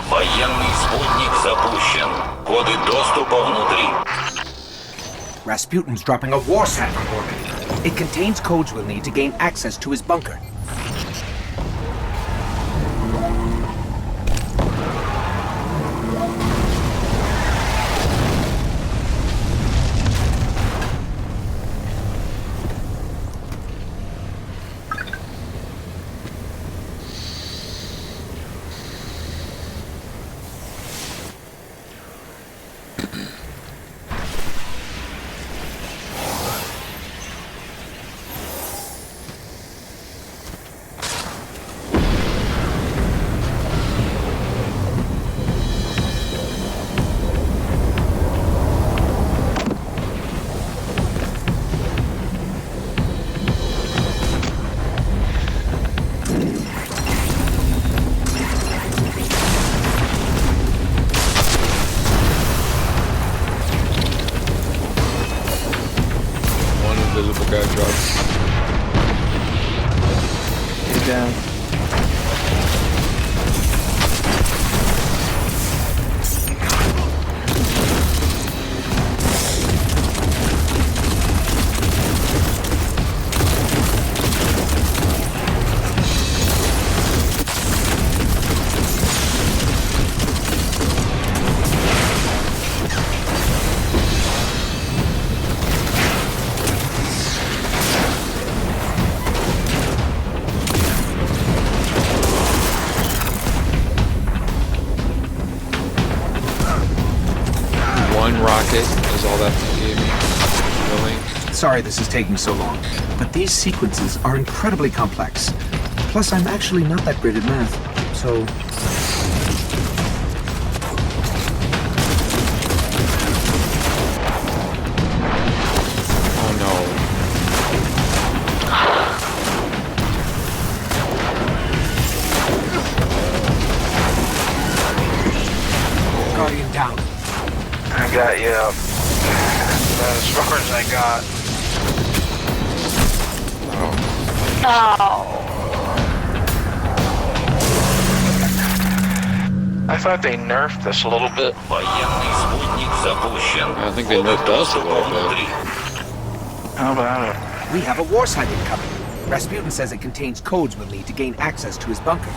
Военный спутник запущен. Коды доступа внутри. Rasputin's dropping a warsat from orbit. It contains codes we'll need to gain access to his bunker. Invisible guy drops. He's down. One rocket is all that they gave me. Really? Sorry this is taking so long, but these sequences are incredibly complex. Plus, I'm actually not that great at math, so so... Oh no. Guardian down. I got you up. That's as far as I got. No. I thought they nerfed this a little bit. I think they nerfed us a little bit. How about it? We have a war site incoming. Rasputin says it contains codes we'll need to gain access to his bunker.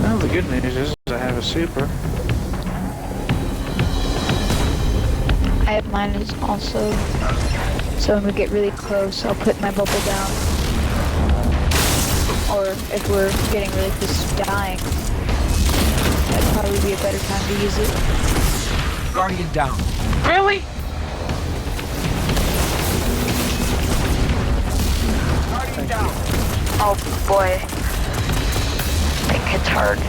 Well, the good news is I have a super. I have mine is also. So when we get really close, I'll put my bubble down. Or if we're getting really close to dying, that'd probably be a better time to use it. Guardian down. Really? Guardian down. Oh boy. I think it's hard. Yeah.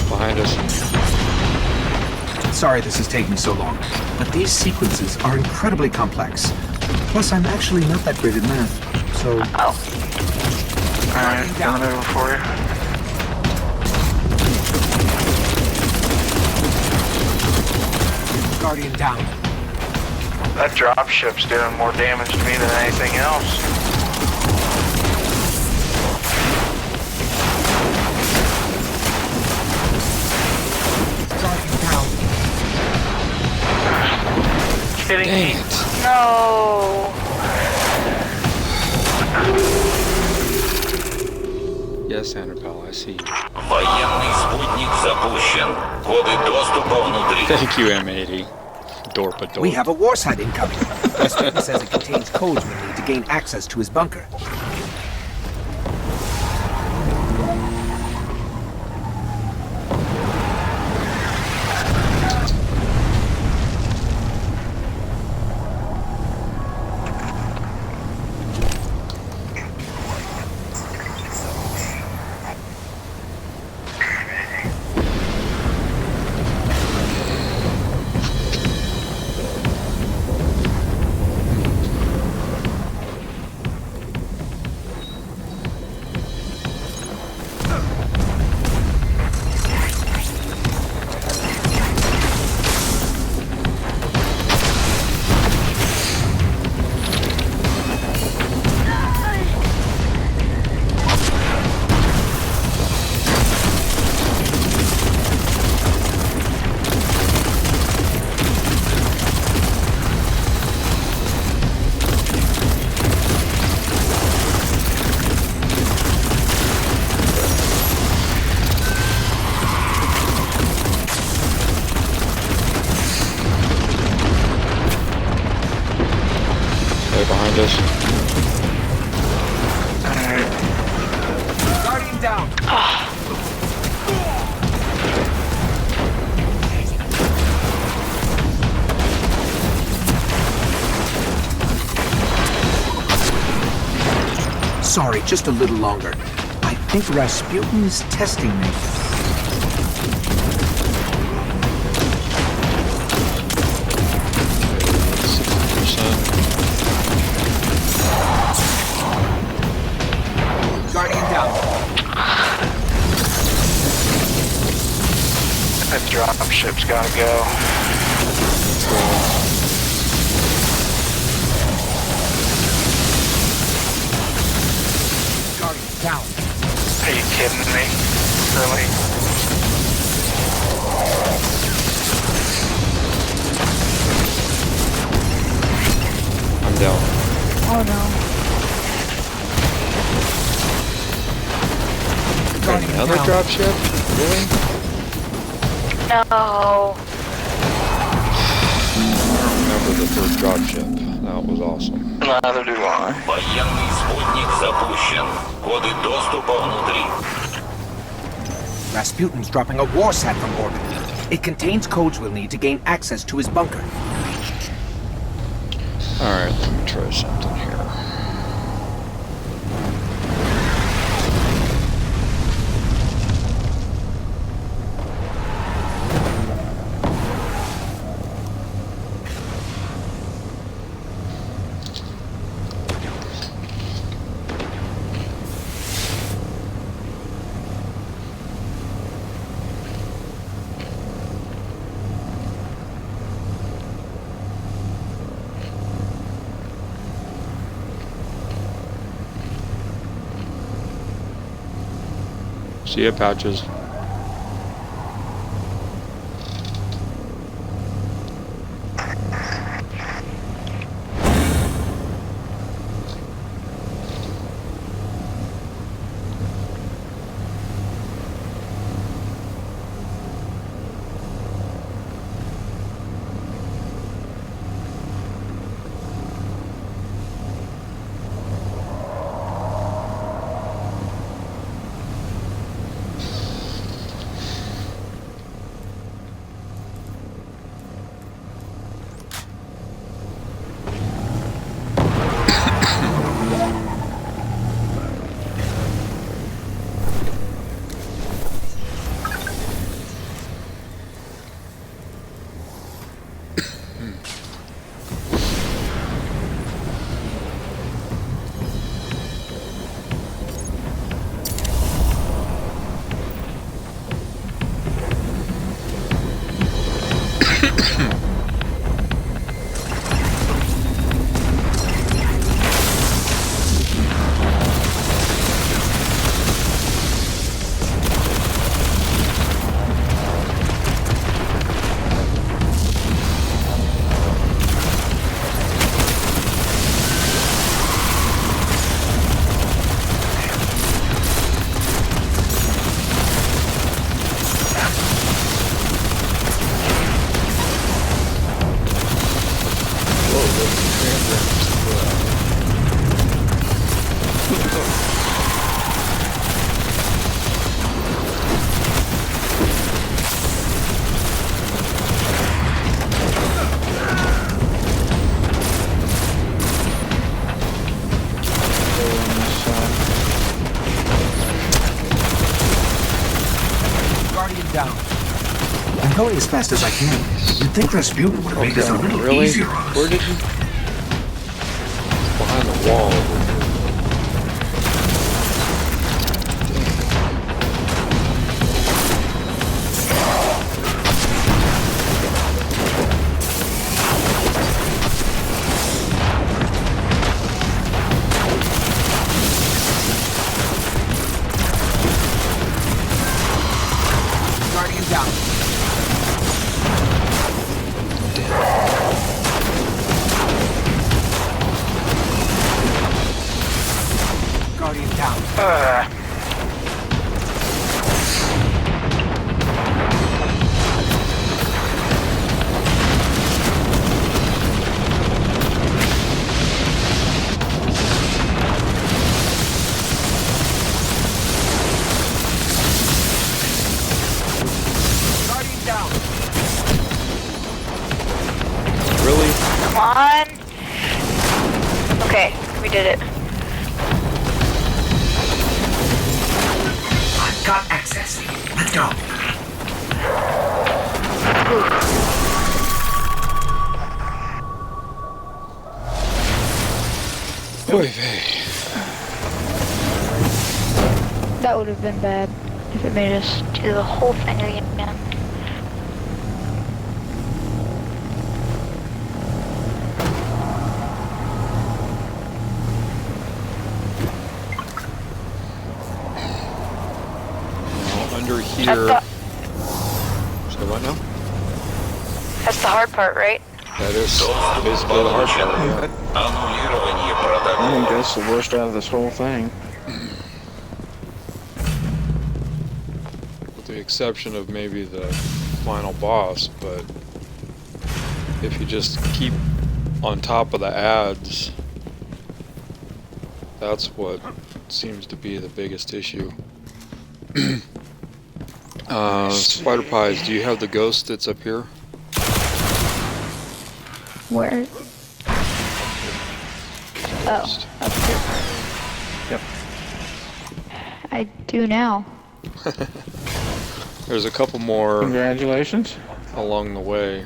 Behind us. Sorry this is taking so long, but these sequences are incredibly complex. Plus, I'm actually not that great at math, so... Alright, coming over for you. Guardian down. That dropship's doing more damage to me than anything else. Guardian down. Kidding Dang me? it. No. Yes, Annabelle, I see you. Военный спутник запущен. Коды доступа внутри. Thank you, M80. Dorp. We have a war site incoming. Rasputin says it contains codes we need to gain access to his bunker. Behind us. Guardian down. Sorry, just a little longer. I think Rasputin's testing me. Guardian down. That dropship's gotta go. Guardian, down. Are you kidding me? Really? I'm down. Oh no. Another dropship? Really? No. I remember the first dropship. That was awesome. Neither do I. Военный спутник запущен. Коды доступа внутри. Rasputin's dropping a warsat from orbit. It contains codes we'll need to gain access to his bunker. Alright, let me try something here. See ya, Patches. I'm going as fast as I can. You'd think Rasputin would have made this a little really? easier on us. Where did you? Behind the wall over here. Guardian down. Guardian down. Guardian down. Really? Come on. Okay, we did it. I've got access. Let's go. Oy vey. That would have been bad if it made us do the whole thing again. easier. Say what now? That's the hard part, right? That is basically the hard part. Yeah. I think that's the worst out of this whole thing. With the exception of maybe the final boss, but if you just keep on top of the ads, that's what seems to be the biggest issue. Spider Pies, do you have the ghost that's up here? Where? Oh, up here. Yep. I do now. There's a couple more. Congratulations. Along the way.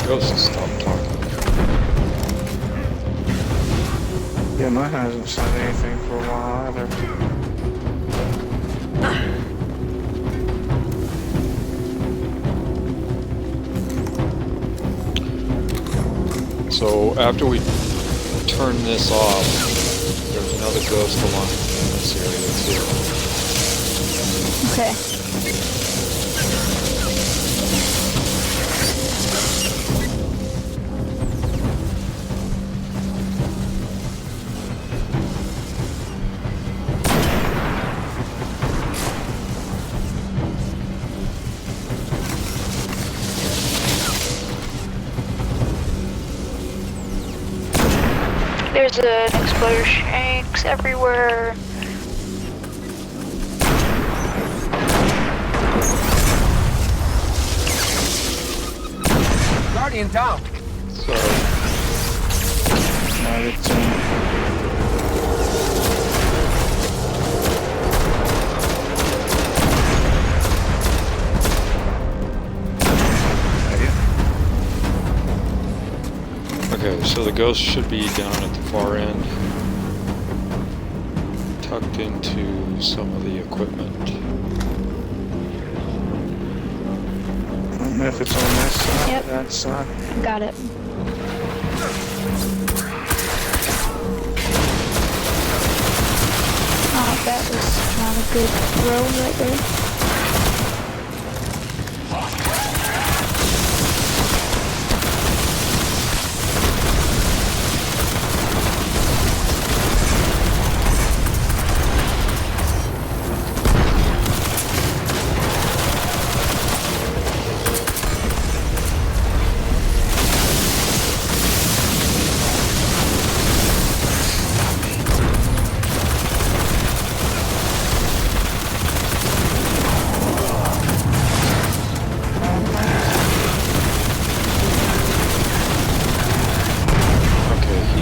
Ghost, stop talking. Yeah, mine hasn't said anything for a while either. So after we turn this off, there's another ghost along in this area too. Okay. There's an exploder shanks everywhere. Guardian down. Sorry. Okay, so the ghost should be down at the far end, tucked into some of the equipment. I don't know if it's on this side or that side. Got it. Oh, that was not a good throw right there.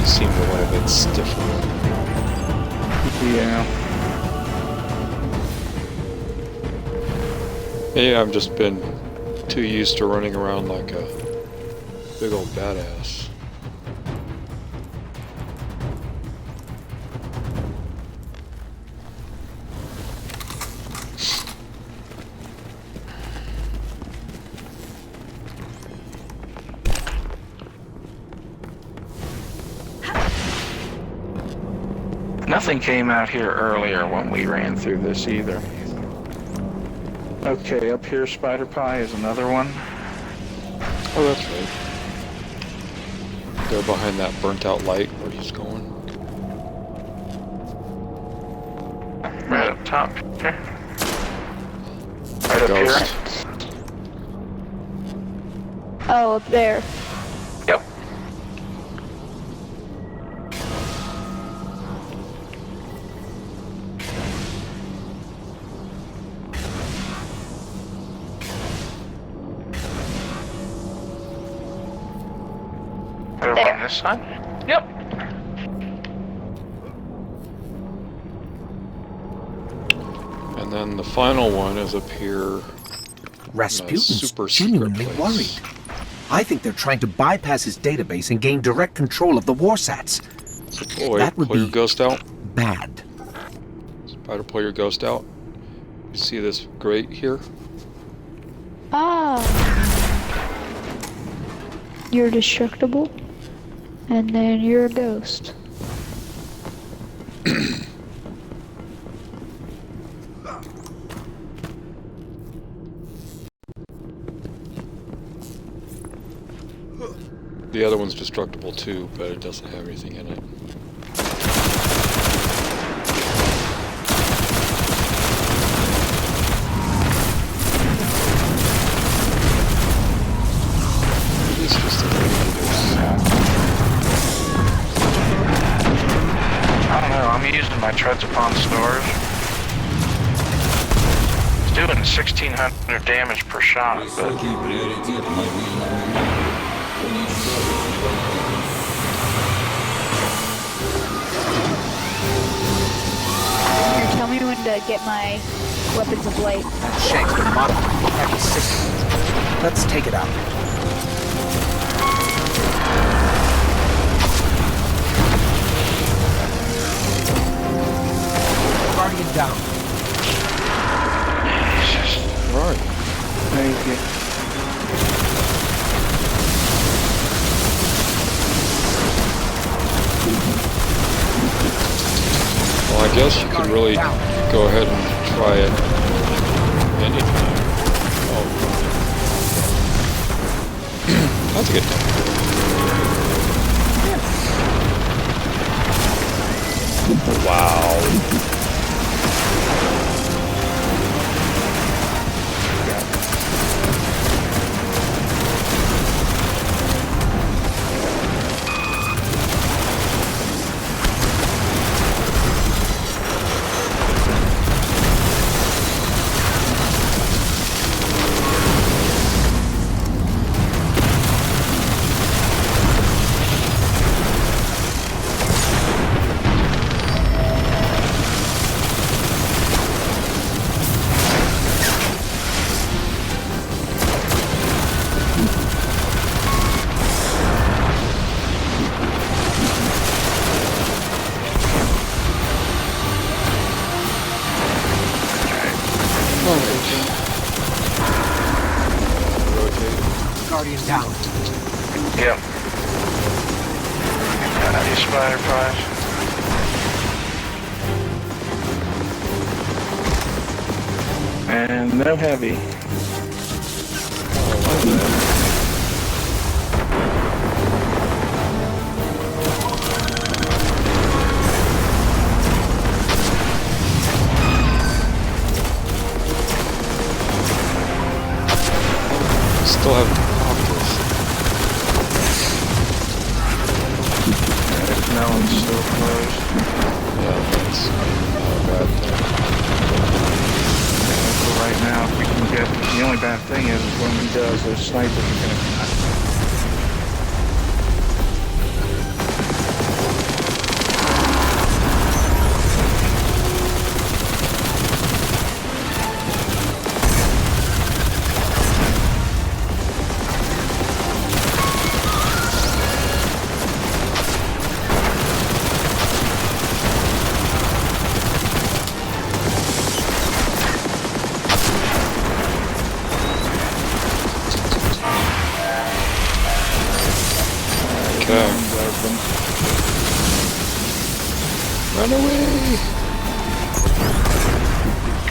Seemed a little bit stiffer. Yeah. Maybe I've just been too used to running around like a big old badass. Nothing came out here earlier when we ran through this either. Okay, up here, Spider Pie is another one. Oh, that's right. They're behind that burnt out light where he's going. Right up top here. Right up here. Oh, up there. Yep. Over on this side? Yep. And then the final one is up here. Rasputin's genuinely worried. I think they're trying to bypass his database and gain direct control of the warsats. So, that would pull your ghost out. Bad. Spider, pull your ghost out. You see this grate here? Ah. You're destructible. And then you're a ghost. The other one's destructible too, but it doesn't have anything in it. It's just a I don't know, I'm using my treads upon stores. It's doing 1600 damage per shot, but... Here, tell me when to get my weapons of light. That shank's been modified for heavy systems. Let's take it out. Guardian down. Right. Thank you. Well, I guess you could really go ahead and try it anytime. Oh. That's a good thing. Wow. Guardian down. Yep. These spider pies. And no heavy. Still haven't popped this. That one's still closed. Yeah, that's not a bad thing. So right now, if we can get... The only bad thing is when he does, those snipers are going to... Run away!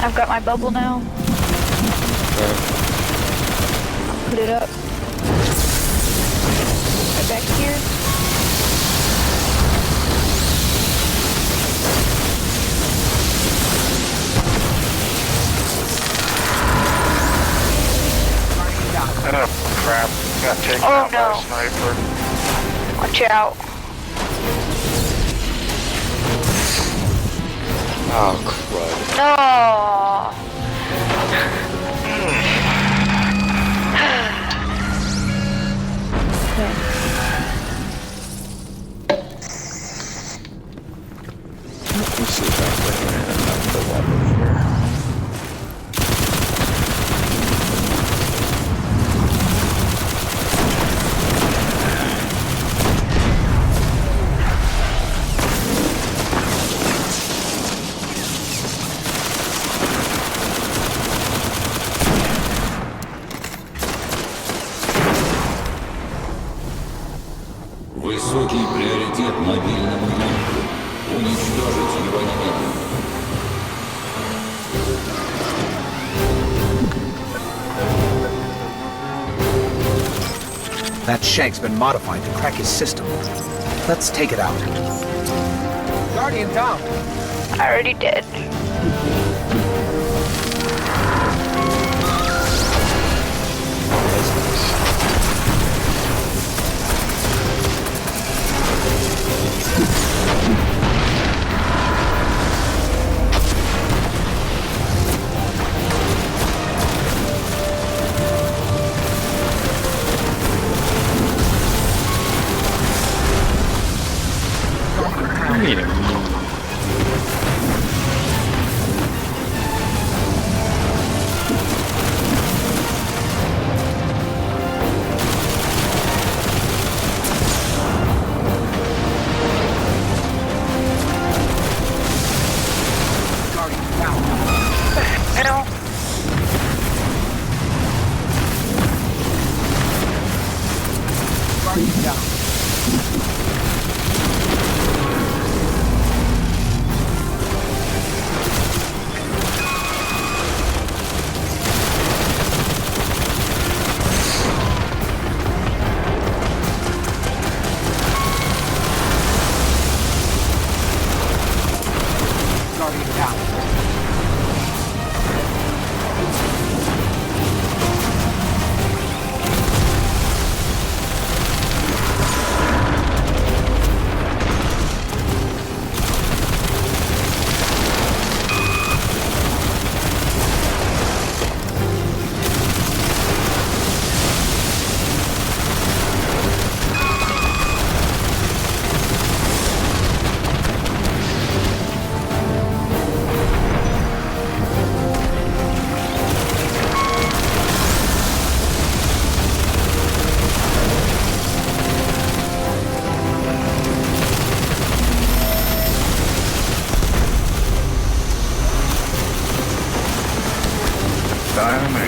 I've got my bubble now. Okay. Put it up. Right back here. Oh, crap. Got taken out by a sniper. Watch out. Oh, crud. No. Let me see if I can bring in another weapon here. Высокий приоритет мобильному юниту. Уничтожить его немедленно. That shank's been modified to crack his system. Let's take it out. Guardian down. I already did.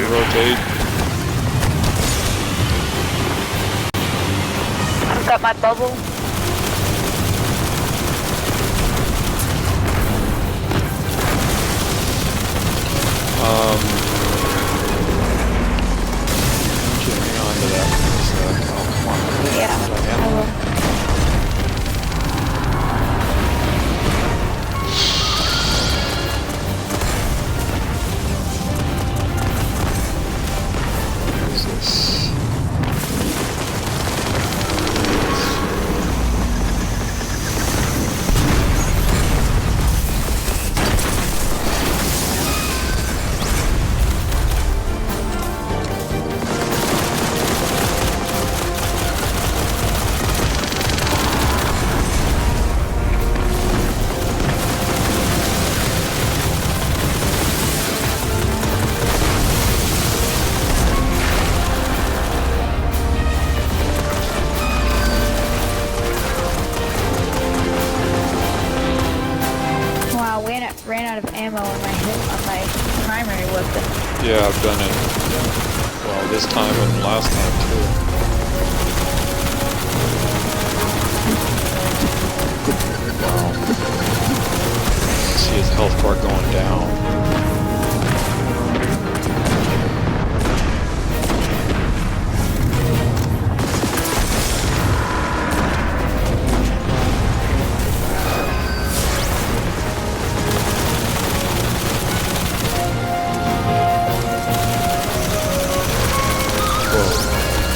Rotate. I've got my bubble. Hang on to that. Oh, come on. Yeah. I will. Ran out of ammo on my primary weapon. Yeah, I've done it. Well, this time and last time too. Wow. See his health bar going down.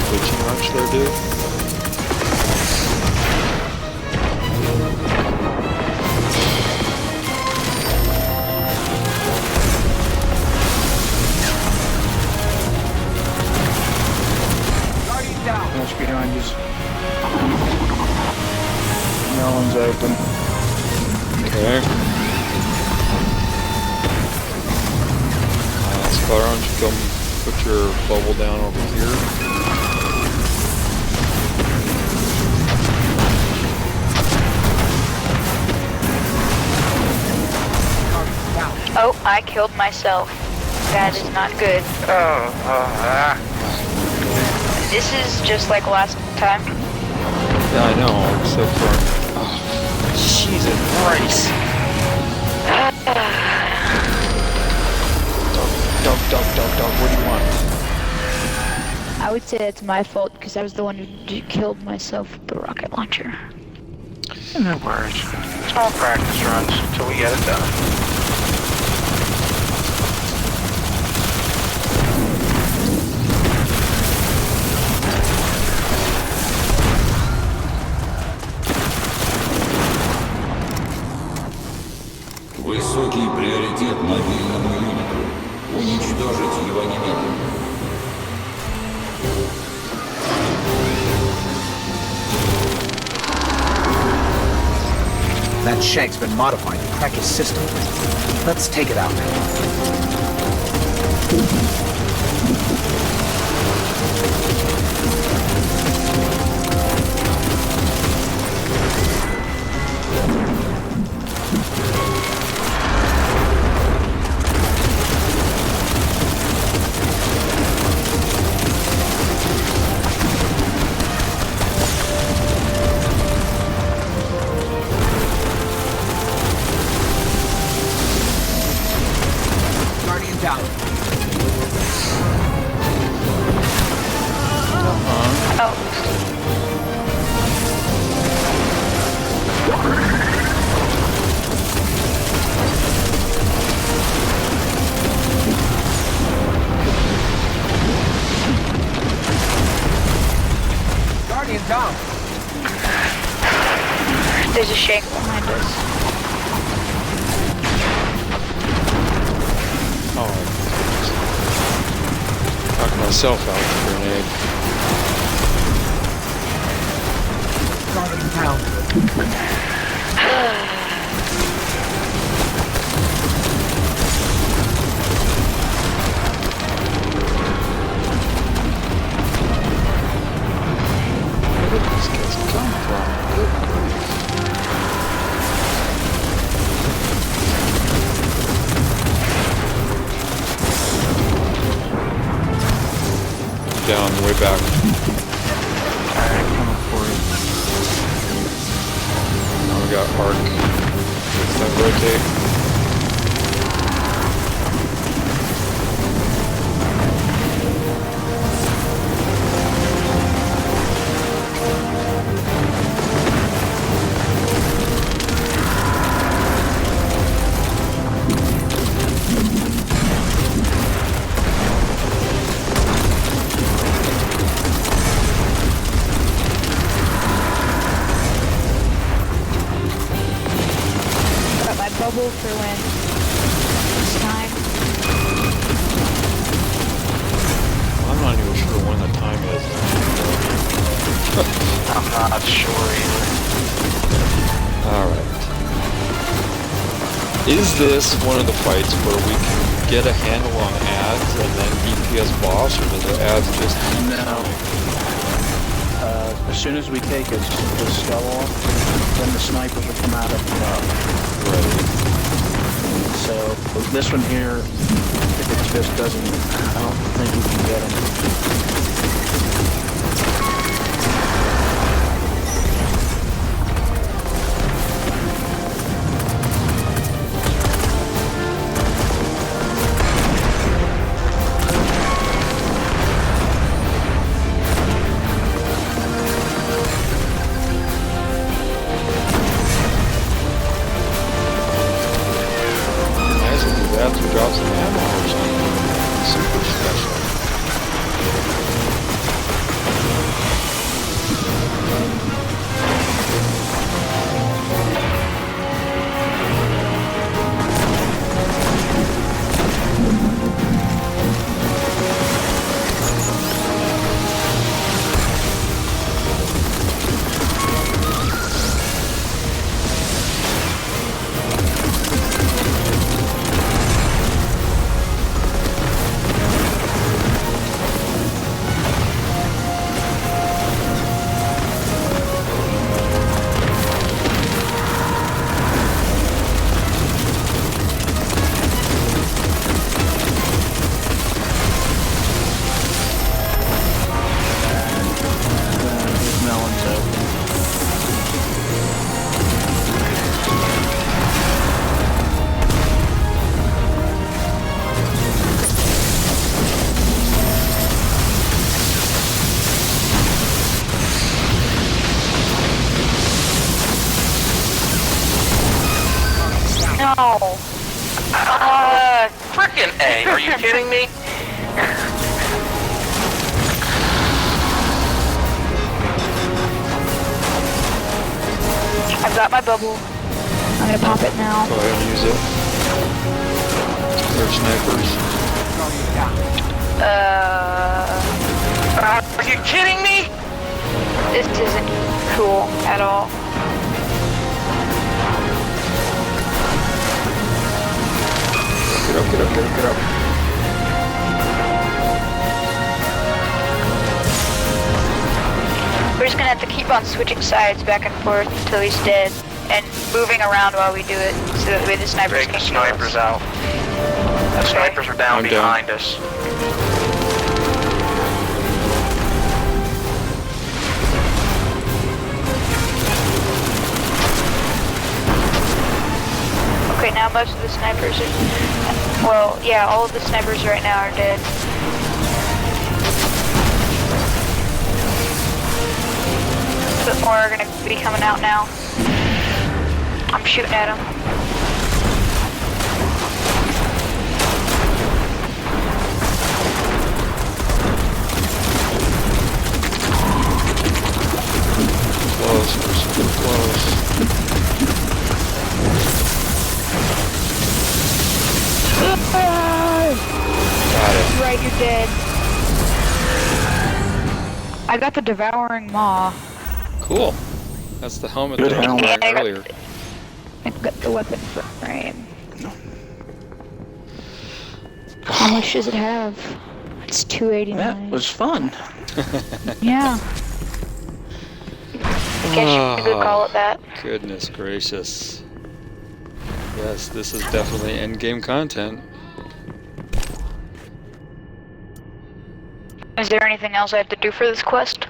Glitching wrench there, dude. Watch behind you. No one's open. Okay. Scar, why don't you come put your bubble down over here? Oh, I killed myself. That is not good. This is just like last time. Yeah, I know, except for... Oh, Jesus Christ! Dog, what do you want? I would say it's my fault because I was the one who killed myself with the rocket launcher. No worries. It's all practice runs until we get it done. Высокий приоритет мобильному юниту. Уничтожить его немедленно. That shank's been modified to crack his system. Let's take it out now. down. There's a shank behind us. Oh. Knocked myself out with a grenade. Guarding down. Where did these guys come from? Good grief. Down, way back. Alright, coming for you. Now we got arc. Let's not rotate. Bubble for when it's time. I'm not even sure when the time is. I'm not sure either. Alright. Is this one of the fights where we can get a handle on ads and then DPS boss, or does the ads just keep coming? As soon as we take the skull off, then the snipers will come out of the Right. So this one here, if it just doesn't, I don't think we can get him. Frickin' A, are you kidding me? I've got my bubble. I'm gonna pop it now. Go ahead and use it. They're snipers. Are you kidding me? This isn't cool at all. Get up, get up, get up, get up. We're just gonna have to keep on switching sides back and forth until he's dead, and moving around while we do it, so that way the snipers Take can the kill us. snipers out. The snipers are down behind us. Okay, now most of the snipers are... Well, yeah, all of the snipers right now are dead. But more are gonna be coming out now. I'm shooting at them. Close, we're super close. Got it. Right, you're dead. I got the devouring maw. Cool. That's the helmet Good that I was helmet. wearing earlier. I got the weapon frame. How much does it have? It's $289. That was fun. Yeah. I guess you could call it that. Goodness gracious. Yes, this is definitely endgame content. Is there anything else I have to do for this quest?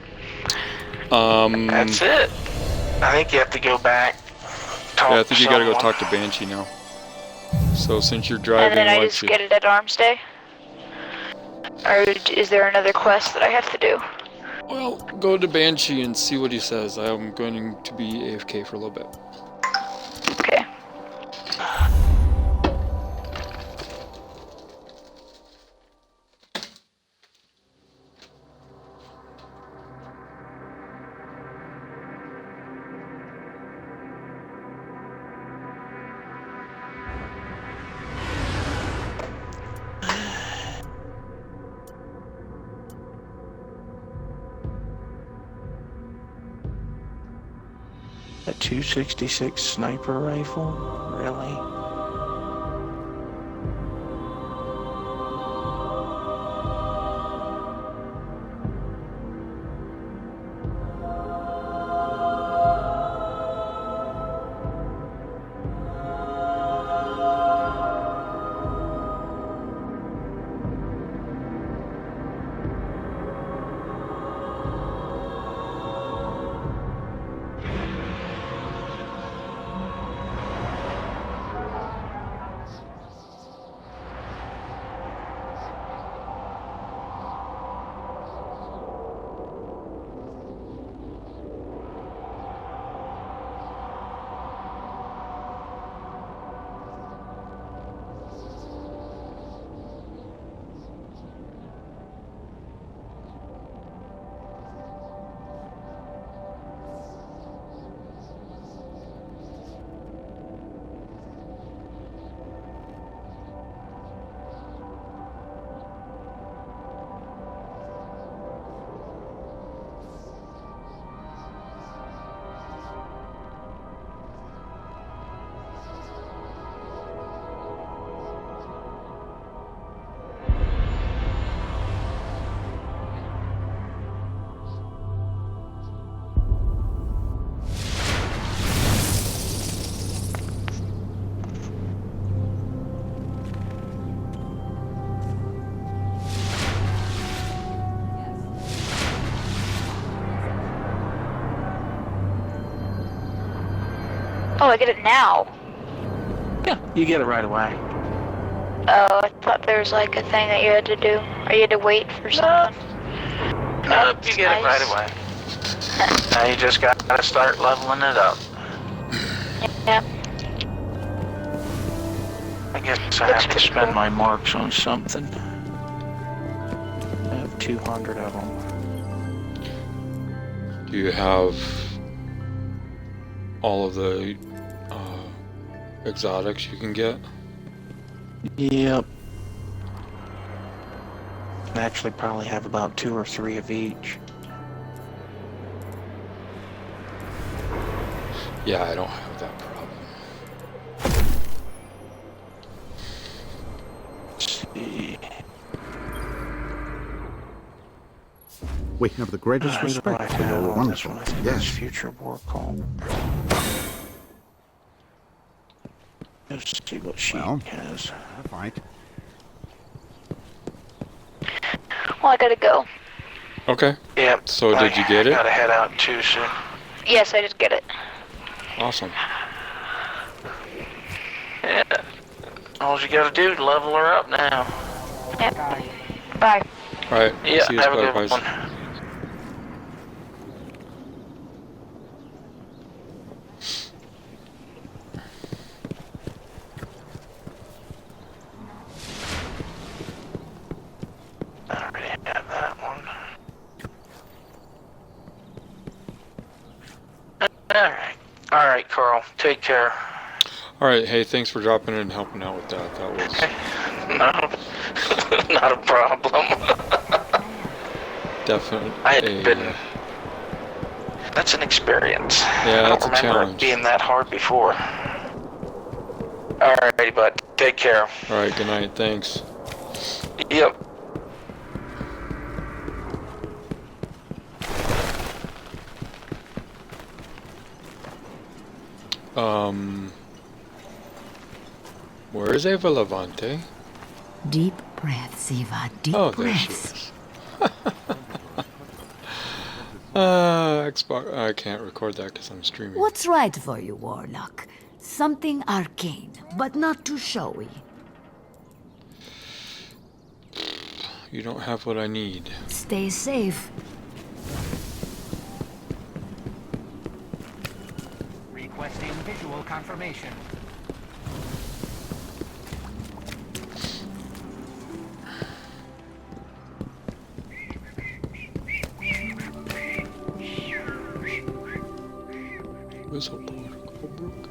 That's it. I think you have to go back. Talk Yeah, I think you gotta go someone. talk to Banshee now. So since you're And driving, then I why just don't you... get it at Arms Day? Or is there another quest that I have to do? Well, go to Banshee and see what he says. I'm going to be AFK for a little bit. Okay. A 266 sniper rifle? Really? Oh, I get it now. Yeah, you get it right away. Oh, I thought there was like a thing that you had to do. Or you had to wait for something. Nope, you get it right away. Now you just gotta start leveling it up. Yeah. I guess I have to spend my marks on something. I have 200 of them. Do you have all of the exotics you can get? Yep. I actually probably have about 2 or 3 of each. Yeah, I don't have that problem. Let's see. We have the greatest Who do I respect for have your on this wonderful. one? I think Yes. it's future war call. Let's see what she has. Right. Well, I gotta go. Okay. Yep. So did you get it? Gotta head out too soon. Yes, I did get it. Awesome. Yeah. All you gotta do is level her up now. Yep. Bye. Alright. Yeah, See you have a good guys. one. I already have that one. Alright, Carl. Take care. Alright, hey, thanks for dropping in and helping out with that. That was... No, not a problem. definitely I had been... That's an experience. Yeah, that's I a don't remember challenge. it being that hard before. Alrighty, bud. Take care. Alright, good night. Thanks. Yep. Where is Eva Levante? Deep breaths, Eva. Deep Oh, there she breaths. is. Xbox. I can't record that because I'm streaming. What's right for you, Warlock? Something arcane, but not too showy. You don't have what I need. Stay safe. Requesting visual confirmation. Whistle protocol broke.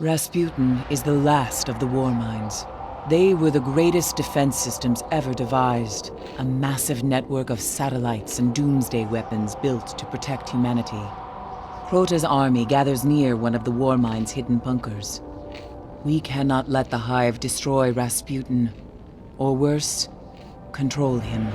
Rasputin is the last of the war mines. They were the greatest defense systems ever devised, a massive network of satellites and doomsday weapons built to protect humanity. Crota's army gathers near one of the war mine's hidden bunkers. We cannot let the Hive destroy Rasputin, or worse, control him.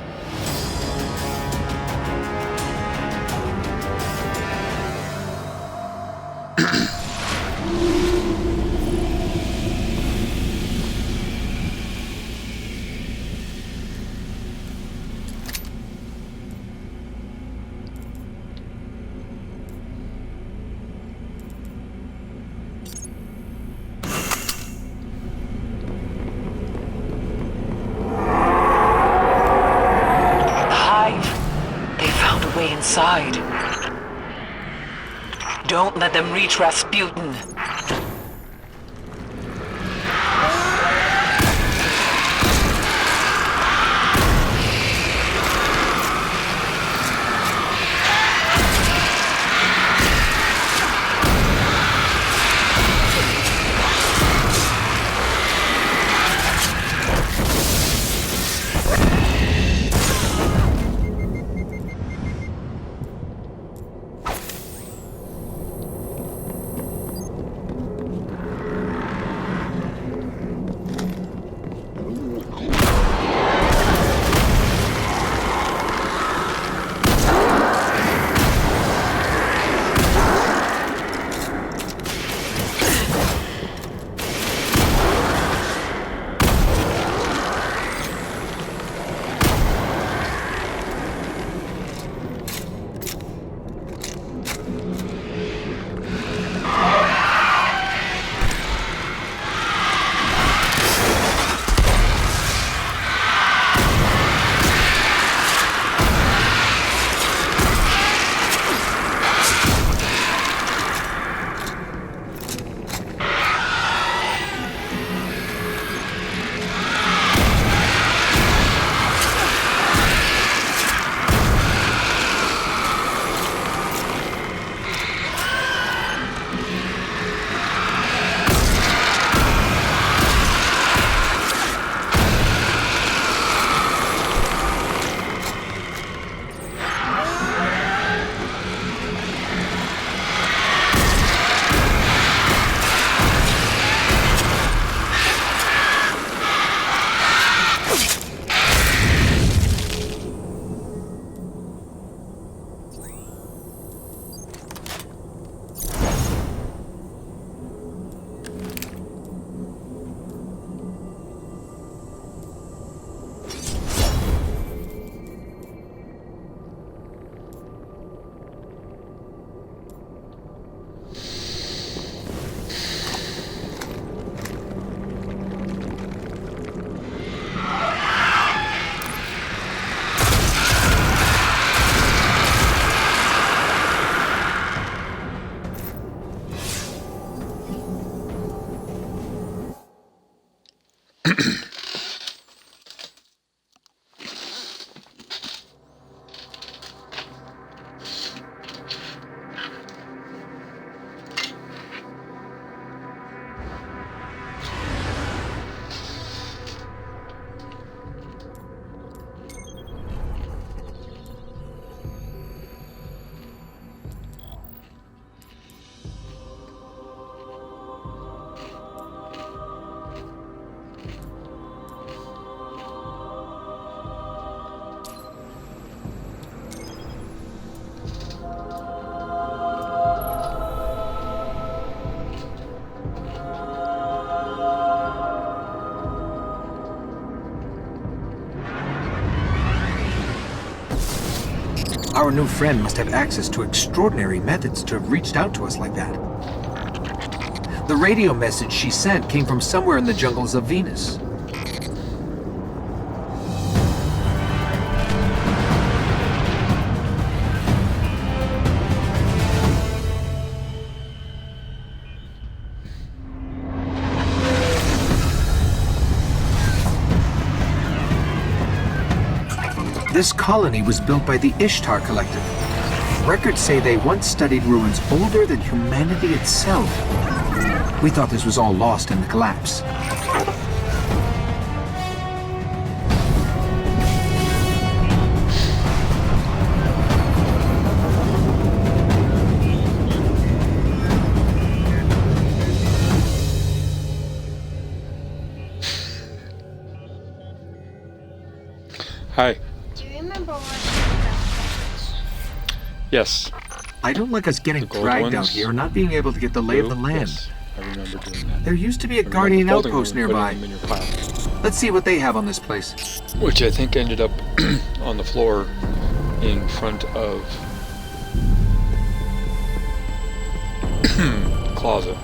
way inside. Don't let them reach Rasputin. Our new friend must have access to extraordinary methods to have reached out to us like that. The radio message she sent came from somewhere in the jungles of Venus. This colony was built by the Ishtar Collective. Records say they once studied ruins older than humanity itself. We thought this was all lost in the collapse. Hi. Do you remember what? Yes. I don't like us getting gold dragged ones? out here, not being able to get the lay of the land. Yes, I remember doing that. There used to be a I remember guardian folding outpost them and nearby. putting them in your pile. Let's see what they have on this place. Which I think ended up on the floor in front of closet.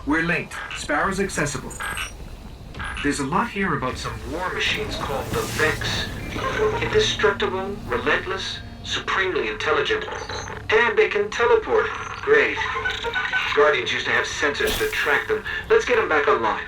We're linked. Sparrow's accessible. There's a lot here about some war machines called the Vex. Indestructible, relentless, supremely intelligent. And they can teleport. Great. Guardians used to have sensors to track them. Let's get them back online.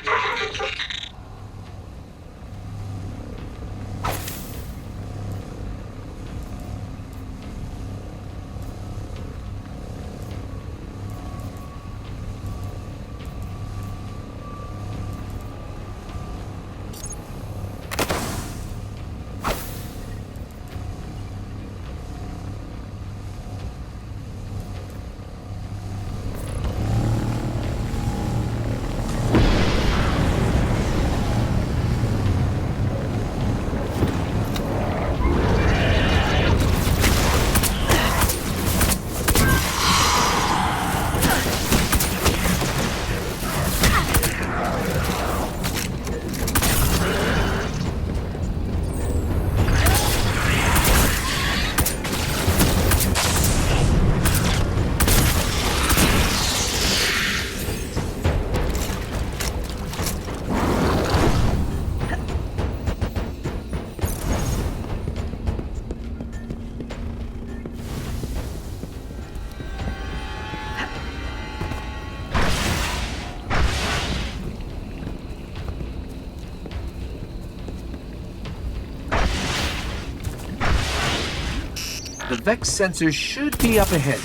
The Vex sensors should be up ahead.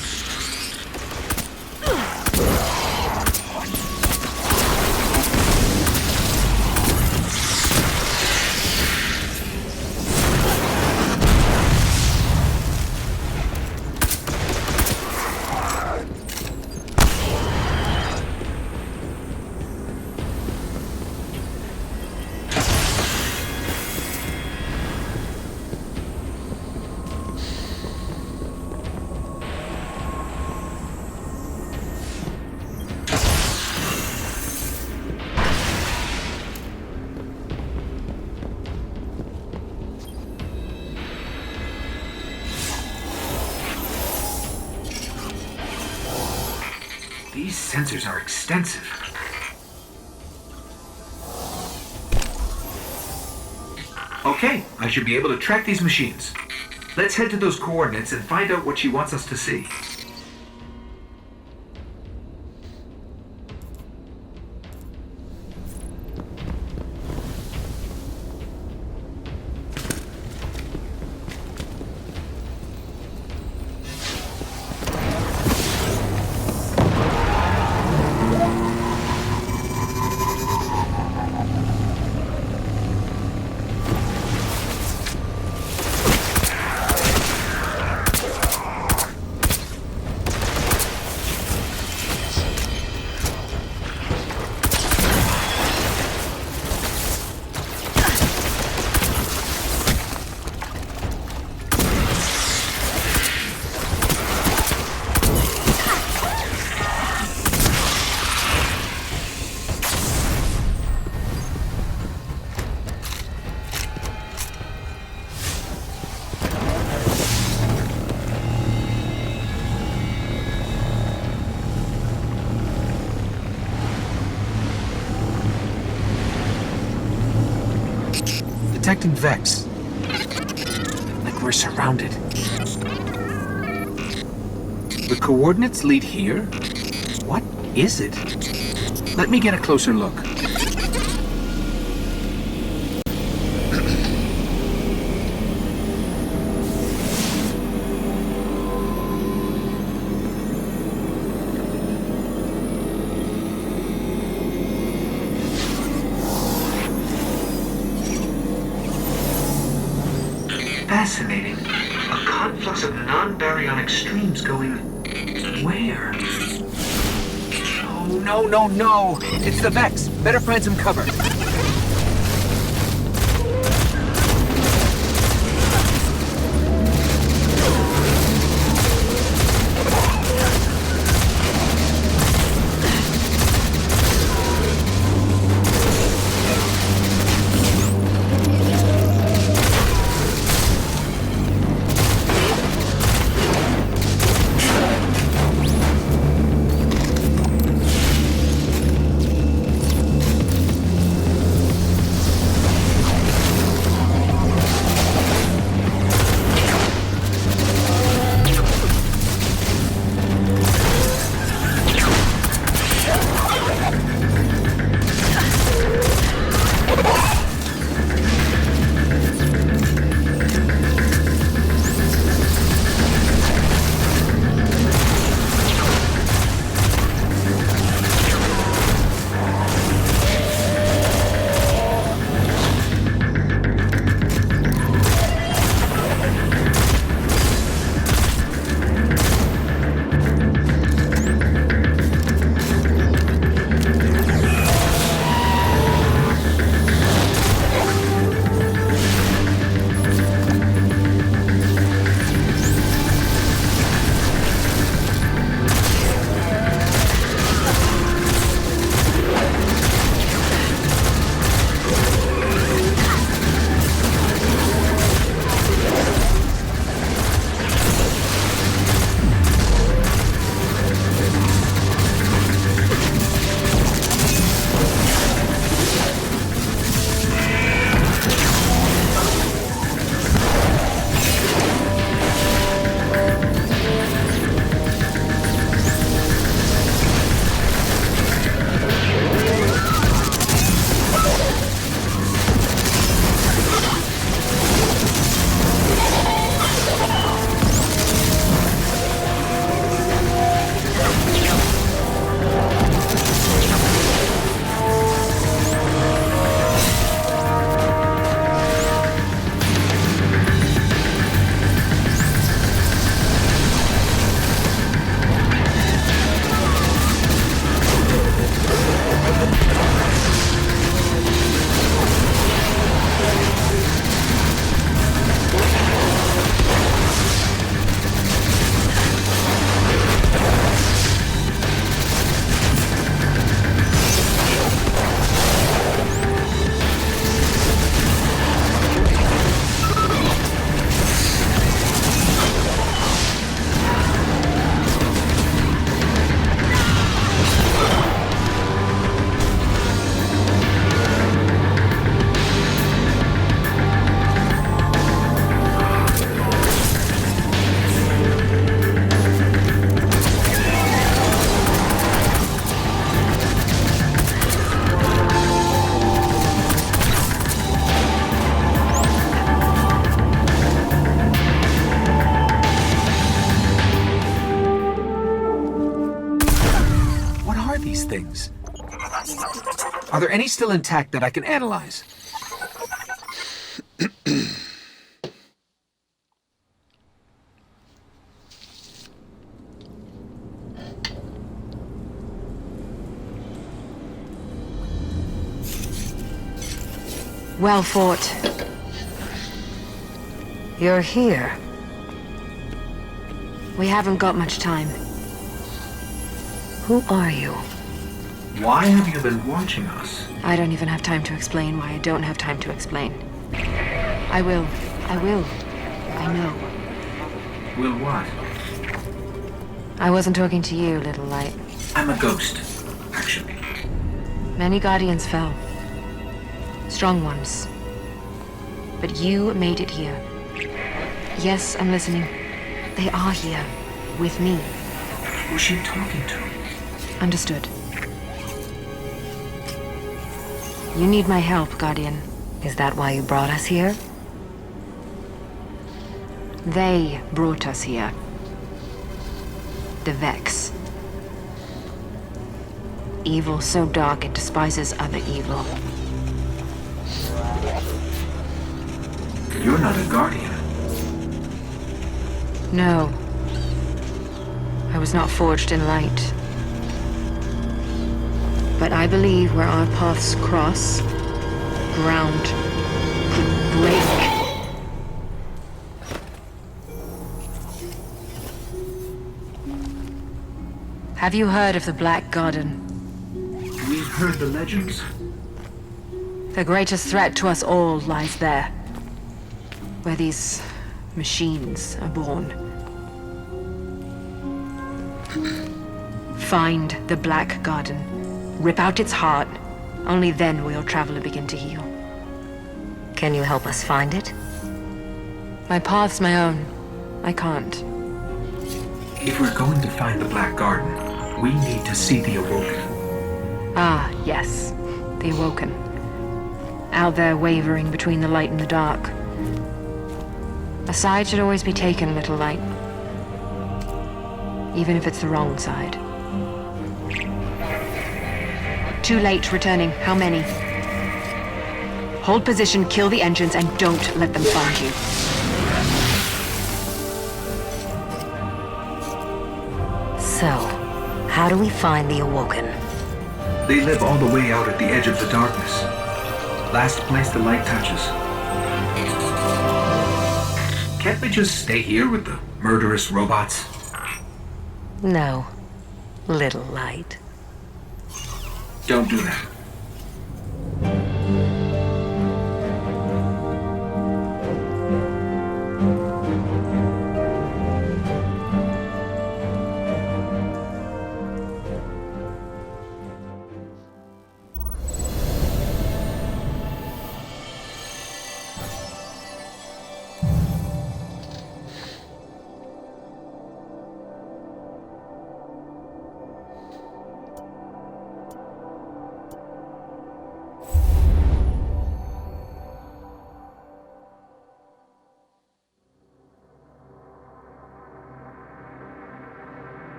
These sensors are extensive. Okay, I should be able to track these machines. Let's head to those coordinates and find out what she wants us to see. Detecting Vex. Like we're surrounded. The coordinates lead here? What is it? Let me get a closer look. Fascinating. A conflux of non-baryonic streams going... where? Oh, no! It's the Vex. Better find some cover. Are there any still intact that I can analyze? Well fought. You're here. We haven't got much time. Who are you? Why have you been watching us? I don't even have time to explain why I don't have time to explain. I will. I will. I know. Will what? I wasn't talking to you, little light. I'm a ghost, actually. Many Guardians fell. Strong ones. But you made it here. Yes, I'm listening. They are here. With me. Who's she talking to? Understood. You need my help, Guardian. Is that why you brought us here? They brought us here. The Vex. Evil so dark it despises other evil. You're not a Guardian. No. I was not forged in light. But I believe where our paths cross, ground could break. Have you heard of the Black Garden? We've heard the legends. The greatest threat to us all lies there. Where these machines are born. Find the Black Garden. Rip out its heart. Only then will your traveler begin to heal. Can you help us find it? My path's my own. I can't. If we're going to find the Black Garden, we need to see the Awoken. Ah, yes. The Awoken. Out there wavering between the light and the dark. A side should always be taken, little light. Even if it's the wrong side. Too late returning. How many? Hold position, kill the engines, and don't let them find you. So, how do we find the Awoken? They live all the way out at the edge of the darkness. Last place the light touches. Can't we just stay here with the murderous robots? No. Little light. Don't do that.